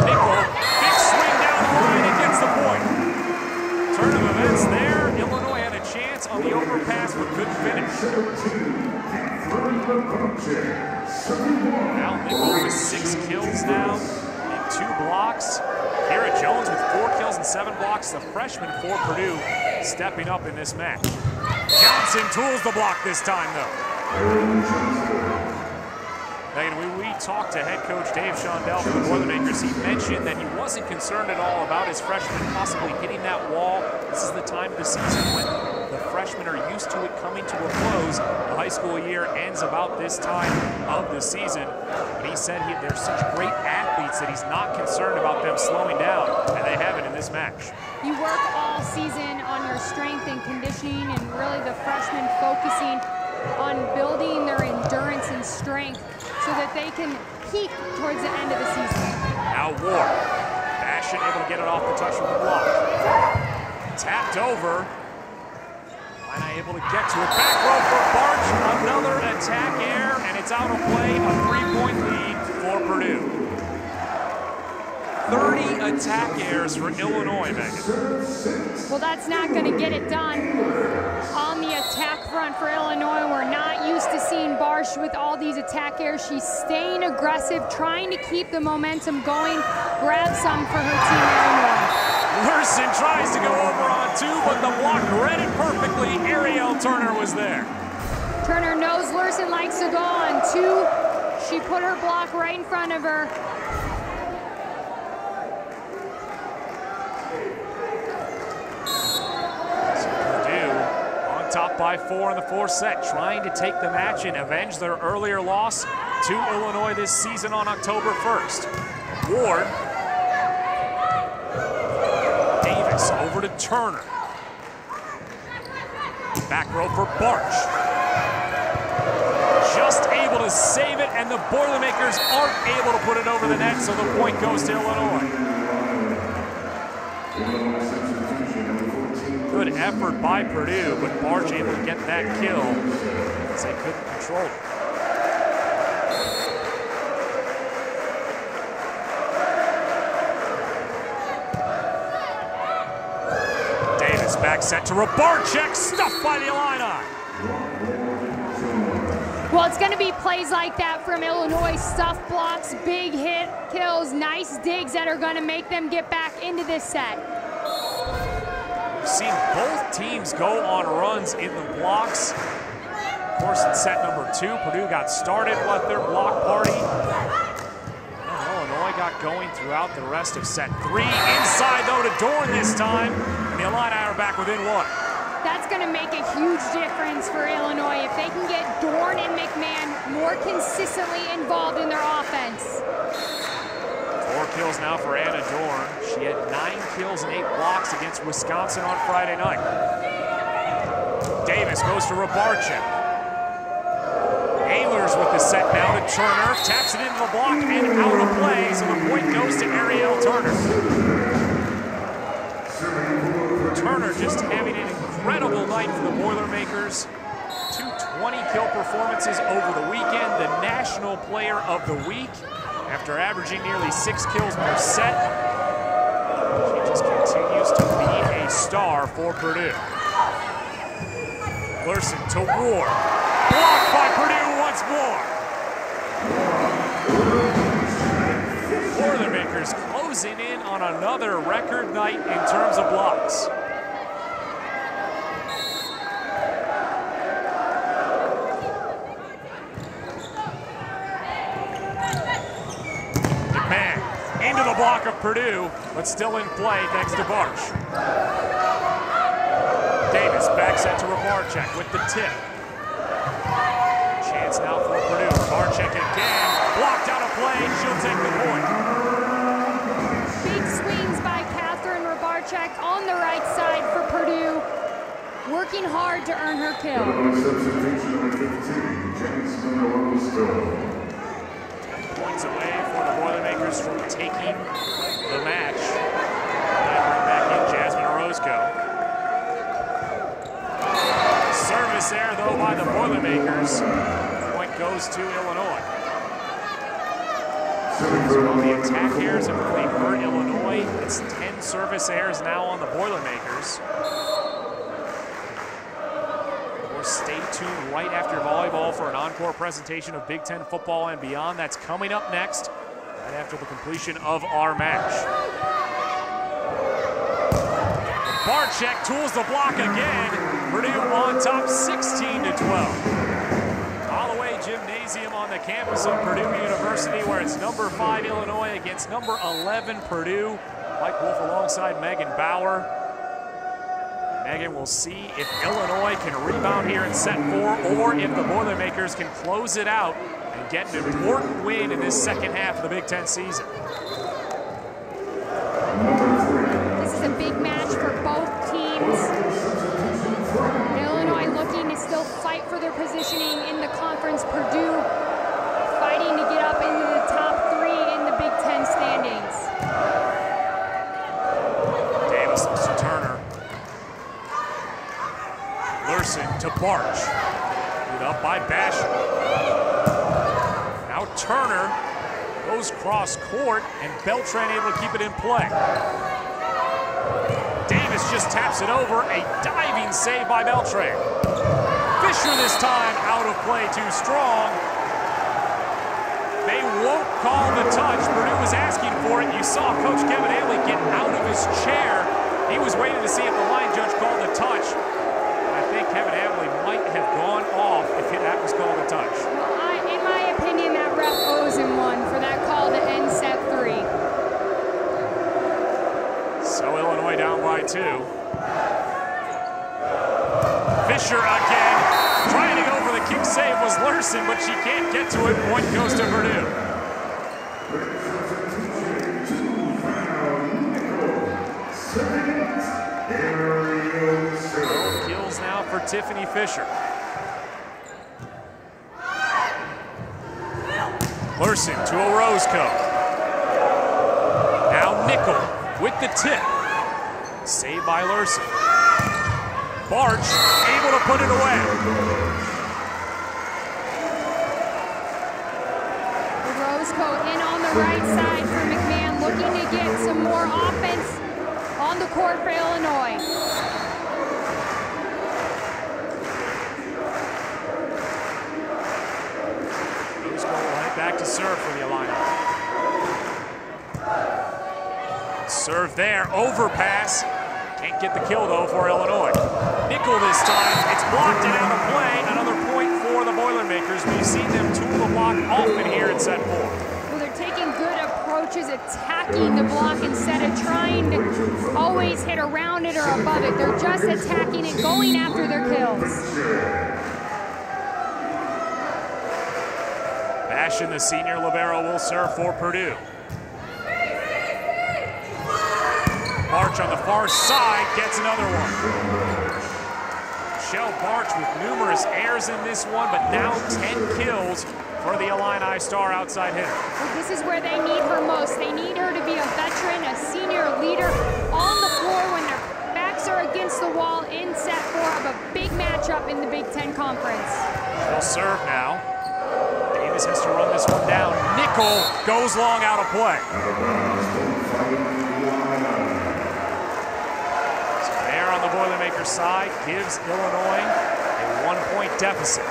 Nickel, big swing down the line and gets the point. Turn of events there. Illinois had a chance on the overpass but couldn't finish. Now Nickel with 6 kills now and 2 blocks. Kiara Jones with 4 kills and 7 blocks. The freshman for Purdue stepping up in this match. Johnson tools the block this time, though. Megan, when we talked to head coach Dave Shondell from the Boilermakers, he mentioned that he wasn't concerned at all about his freshmen possibly hitting that wall. This is the time of the season when the freshmen are used to it coming to a close. The high school year ends about this time of the season. But he said they're such great athletes that he's not concerned about them slowing down, and they haven't in this match. You work all season on your strength and conditioning, and really the freshmen focusing on building their endurance and strength so that they can peak towards the end of the season. Now Ward, Bastion able to get it off the touch from the block. Tapped over. Illini able to get to it. Back row for Barch. Another attack air, and it's out of play. A 3-point lead for Purdue. 30 attack errors for Illinois, Megan. Well, that's not going to get it done on the attack front for Illinois. We're not used to seeing Barsh with all these attack errors. She's staying aggressive, trying to keep the momentum going, grab some for her team, Illinois. Larson tries to go over on 2, but the block read it perfectly. Ariel Turner was there. Turner knows Larson likes to go on 2. She put her block right in front of her. Top by 4 in the 4th set, trying to take the match and avenge their earlier loss to Illinois this season on October 1st. Ward. Davis over to Turner. Back row for Barch. Just able to save it, and the Boilermakers aren't able to put it over the net, so the point goes to Illinois. Good effort by Purdue, but Barch able to get that kill as they couldn't control it. back set to Rabarczyk, stuffed by the Illini. Well, it's going to be plays like that from Illinois. Stuff blocks, big hit kills, nice digs that are going to make them get back into this set. We've seen both teams go on runs in the blocks. Of course, in set number 2, Purdue got started with their block party. And Illinois got going throughout the rest of set 3. Inside, though, to Dorn this time. And the Illini are back within 1. That's going to make a huge difference for Illinois if they can get Dorn and McMahon more consistently involved in their offense. 4 kills now for Anna Dorn. She had 9 kills and 8 blocks against Wisconsin on Friday night. Davis goes to Rabarczyk. Ehlers with the set now to Turner. Taps it into the block and out of play, so the point goes to Ariel Turner. Turner just having an incredible night for the Boilermakers. 2 20-kill performances over the weekend. The National Player of the Week after averaging nearly 6 kills per set. She just continues to be a star for Purdue. Larson to Ward. Blocked by Purdue once more. Boilermakers closing in on another record night in terms of blocks. Into the block of Purdue, but still in play thanks to Barch. Davis back set to Rabarczyk with the tip. Chance now for Purdue. Rabarczyk again, blocked out of play. She'll take the point. Big swings by Catherine Rabarczyk on the right side for Purdue, working hard to earn her kill. Points away for the Boilermakers from taking the match. I bring back in Jasmine Orozco. Service there, though, by the Boilermakers. Point goes to Illinois. So the attack errors have really hurt Illinois. It's 10 service errors now on the Boilermakers. Stay tuned right after volleyball for an encore presentation of Big Ten football and beyond. That's coming up next, right after the completion of our match. Rabarczyk tools the block again. Purdue on top 16-12. Holloway Gymnasium on the campus of Purdue University, where it's number 5 Illinois against number 11 Purdue. Mike Wolf alongside Megan Bauer. Megan will see if Illinois can rebound here in set 4 or if the Boilermakers can close it out and get an important win in this second half of the Big Ten season. This is a big match for both teams. Illinois looking to still fight for their positioning in the conference. Purdue fighting to get up into the top 3 in the Big Ten standings. Davis to Turner. Larson to Barch. Put up by Basher. Now Turner goes cross court and Beltran able to keep it in play. Davis just taps it over. A diving save by Beltran. Fisher this time out of play, too strong. They won't call the touch. Purdue was asking for it. You saw Coach Kevin Haley get out of his chair. He was waiting to see if the line judge called the touch. I think Kevin Havley might have gone off if that was called a touch. Well, in my opinion, that ref owes him one for that call to end set 3. So Illinois down by 2. Fisher again, trying to go for the kick save was Larson, but she can't get to it. Point goes to Purdue. Now for Tiffany Fisher. Larson to Orozco. Now Nickel with the tip. Saved by Larson. Barch able to put it away. Orozco in on the right side for McMahon, looking to get some more offense on the court for Illinois. back to serve for the Illini. Serve there, overpass. Can't get the kill though for Illinois. Nickel this time, it's blocked and out of play. Another point for the Boilermakers. We've seen them tool the block often here in set 4. Well, they're taking good approaches, attacking the block instead of trying to always hit around it or above it. They're just attacking it, going after their kills. Bashan, the senior libero, will serve for Purdue. Barch on the far side gets another one. Michelle Barch with numerous errors in this one, but now 10 kills for the Illini star outside hitter. Well, this is where they need her most. They need her to be a veteran, a senior leader on the floor when their backs are against the wall in set 4 of a big matchup in the Big Ten Conference. They'll serve now. Davis has to run this one down. Nickel goes long out of play. On the Boilermakers side gives Illinois a 1-point deficit.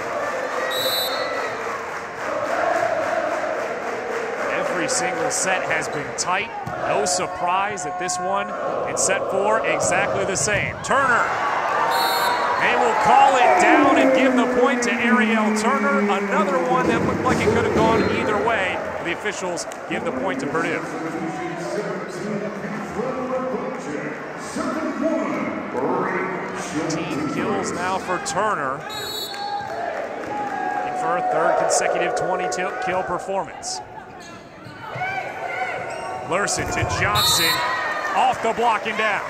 Every single set has been tight. No surprise that this one in set 4 exactly the same. Turner. They will call it down and give the point to Ariel Turner. Another one that looked like it could have gone either way. The officials give the point to Purdue. 15 kills now for Turner. Looking for a third consecutive 20-kill performance. Lurson to Johnson, off the block and down.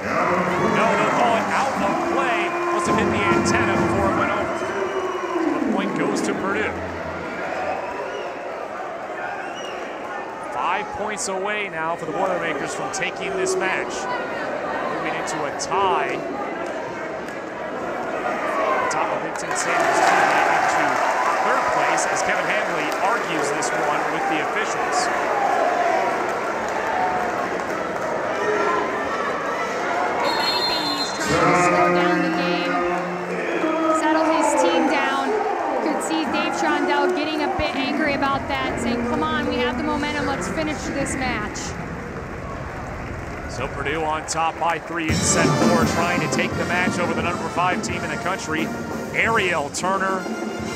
No, they'll call it out of play. Must have hit the antenna before it went over. So the point goes to Purdue. 5 points away now for the Boilermakers from taking this match. Moving into a tie. Top of Big Ten Sanders into third place as Kevin Hanley argues this one with the officials. If anything, he's trying to slow down the game, settle his team down. You could see Dave Shondell getting a bit angry about that, saying, come on, we have the momentum, let's finish this match. So Purdue on top by 3 in set 4, trying to take the match over the number 5 team in the country. Ariel Turner,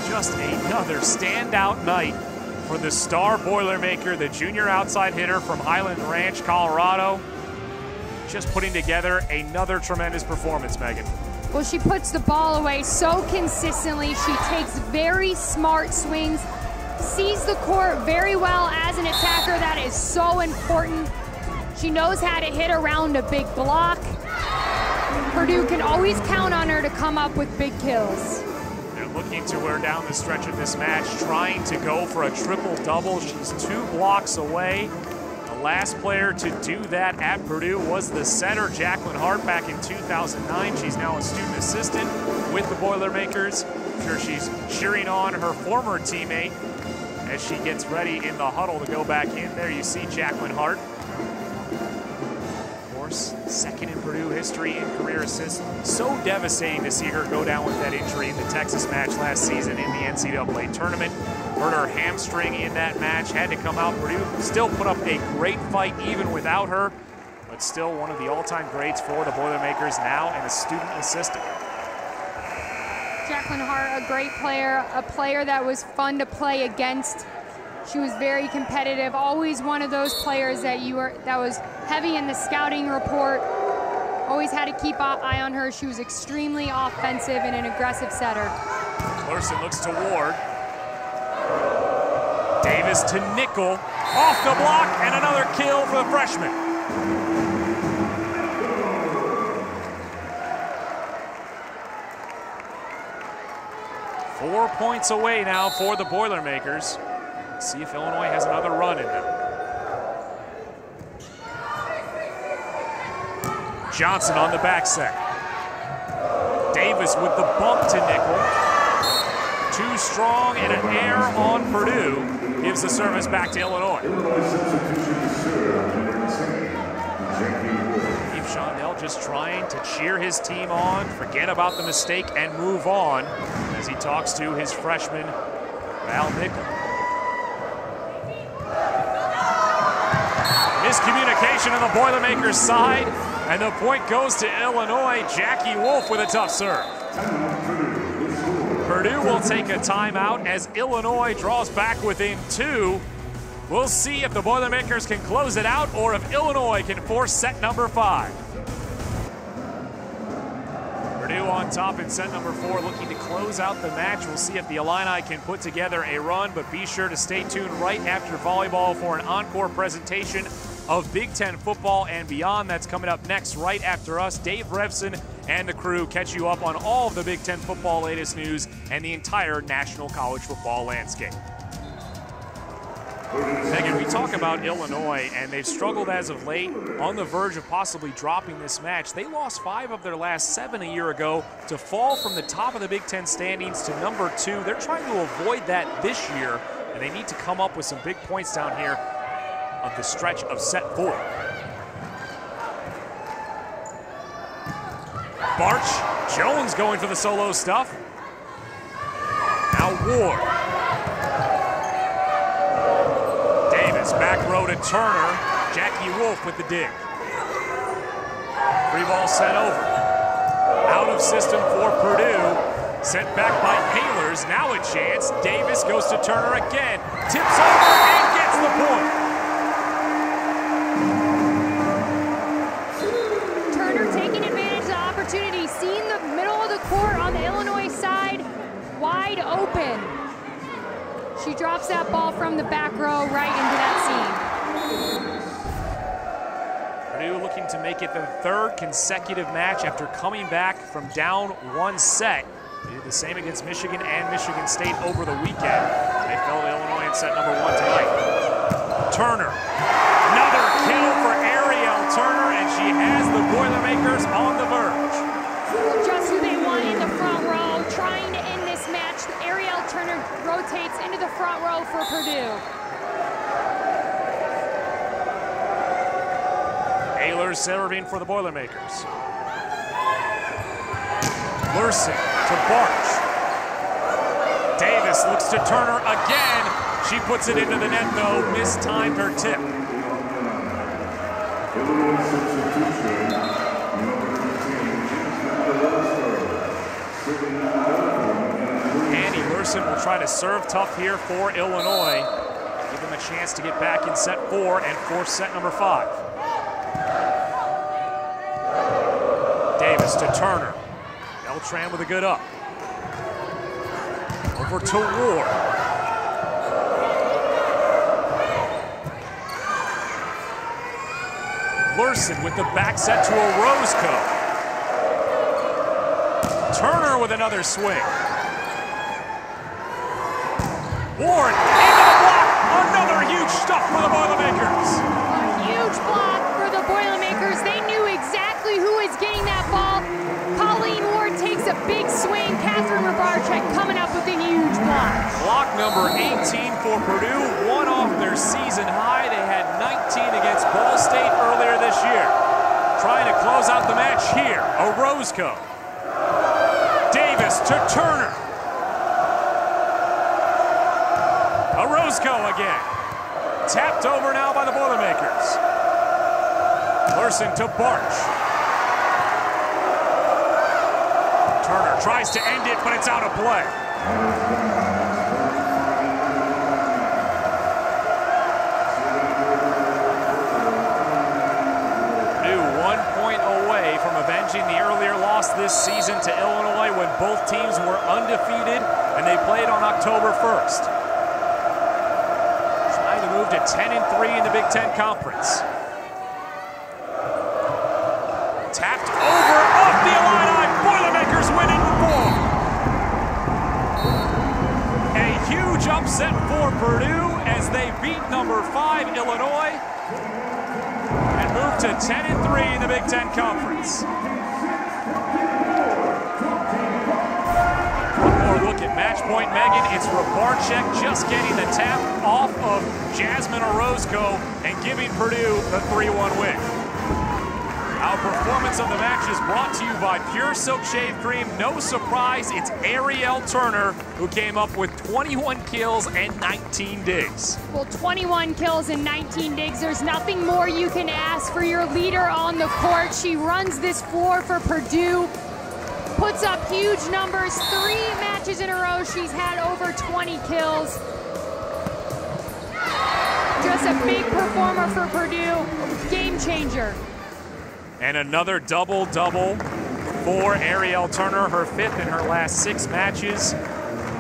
just another standout night for the star Boilermaker, the junior outside hitter from Highland Ranch, Colorado. Just putting together another tremendous performance, Megan. Well, she puts the ball away so consistently. She takes very smart swings, sees the court very well as an attacker. That is so important. She knows how to hit around a big block. Purdue can always count on her to come up with big kills. They're looking to her down the stretch of this match, trying to go for a triple-double. She's 2 blocks away. The last player to do that at Purdue was the setter, Jacqueline Hart, back in 2009. She's now a student assistant with the Boilermakers. I'm sure she's cheering on her former teammate as she gets ready in the huddle to go back in. There you see Jacqueline Hart. Second in Purdue history in career assists. So devastating to see her go down with that injury in the Texas match last season in the NCAA tournament. Hurt her hamstring in that match, had to come out. Purdue still put up a great fight even without her, but still one of the all-time greats for the Boilermakers now and a student assistant. Jacqueline Hart, a great player, a player that was fun to play against. She was very competitive, always one of those players that was heavy in the scouting report. Always had to keep an eye on her. She was extremely offensive and an aggressive setter. Larson looks to Ward. Davis to Nickel, off the block, and another kill for the freshman. Four points away now for the Boilermakers. See if Illinois has another run in them. Johnson on the back set. Davis with the bump to Nickel. Too strong and an error on Purdue. Gives the service back to Illinois. Steve Shondell just trying to cheer his team on, forget about the mistake, and move on as he talks to his freshman, Val Nickel. Miscommunication on the Boilermakers side, and the point goes to Illinois. Jackie Wolf with a tough serve. Purdue will take a timeout as Illinois draws back within 2. We'll see if the Boilermakers can close it out or if Illinois can force set number 5. Purdue on top in set number 4, looking to close out the match. We'll see if the Illini can put together a run, but be sure to stay tuned right after volleyball for an encore presentation of Big Ten football and beyond. That's coming up next right after us. Dave Revson and the crew catch you up on all of the Big Ten football latest news and the entire national college football landscape. Megan, we talk about Illinois, and they've struggled as of late, on the verge of possibly dropping this match. They lost 5 of their last 7 a year ago to fall from the top of the Big Ten standings to number 2. They're trying to avoid that this year, and they need to come up with some big points down here on the stretch of set 4. Barch, Jones going for the solo stuff. Now Ward. Back row to Turner. Jackie Wolf with the dig. Free ball sent over. Out of system for Purdue. Sent back by Haylers. Now a chance. Davis goes to Turner again. Tips over and gets the point. Turner taking advantage of the opportunity. Seeing the middle of the court on the Illinois side wide open. She drops that ball from the back row right into that seam. Purdue looking to make it the 3rd consecutive match after coming back from down 1 set. They did the same against Michigan and Michigan State over the weekend. They fell to Illinois in set number 1 tonight. Turner, another kill for Ariel Turner, and she has the Boilermakers on the verge. Just who they want in the front row, trying to end this match. Ariel Turner rotates into the front row for Purdue. Ehlers serving for the Boilermakers. Lurson to Barch. Davis looks to Turner again. She puts it into the net though, mistimed her tip. Lurson will try to serve tough here for Illinois. Give them a chance to get back in set 4 and force set number 5. Davis to Turner. Beltran with a good up. Over to Ward. Lurson with the back set to Orozco. Turner with another swing. Ward into the block. Another huge stuff for the Boilermakers. A huge block for the Boilermakers. They knew exactly who was getting that ball. Colleen Ward takes a big swing. Catherine Rabarchek coming up with a huge block. Block number 18 for Purdue. 1 off their season high. They had 19 against Ball State earlier this year. Trying to close out the match here. Orozco. Davis to Turner. Orozco again. Tapped over now by the Boilermakers. Lurson to Barch. Turner tries to end it, but it's out of play. Purdue 1 point away from avenging the earlier loss this season to Illinois when both teams were undefeated and they played on October 1st. Moved to 10-3 in the Big Ten Conference. Tapped over off the Illini. Boilermakers win in 4. A huge upset for Purdue as they beat number 5 Illinois and move to 10-3 in the Big Ten Conference. Match point, Megan. It's Rabarchek just getting the tap off of Jasmine Orozco and giving Purdue the 3-1 win. How performance of the match is brought to you by Pure Silk Shave Cream. No surprise, it's Ariel Turner who came up with 21 kills and 19 digs. Well, 21 kills and 19 digs. There's nothing more you can ask for your leader on the court. She runs this floor for Purdue, puts up huge numbers. 3 matches in a row, she's had over 20 kills. Just a big performer for Purdue, game changer. And another double-double for Ariel Turner, her 5th in her last 6 matches.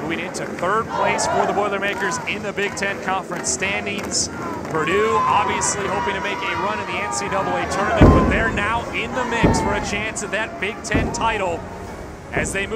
Moving into 3rd place for the Boilermakers in the Big Ten Conference standings. Purdue obviously hoping to make a run in the NCAA tournament, but they're now in the mix for a chance at that Big Ten title as they move.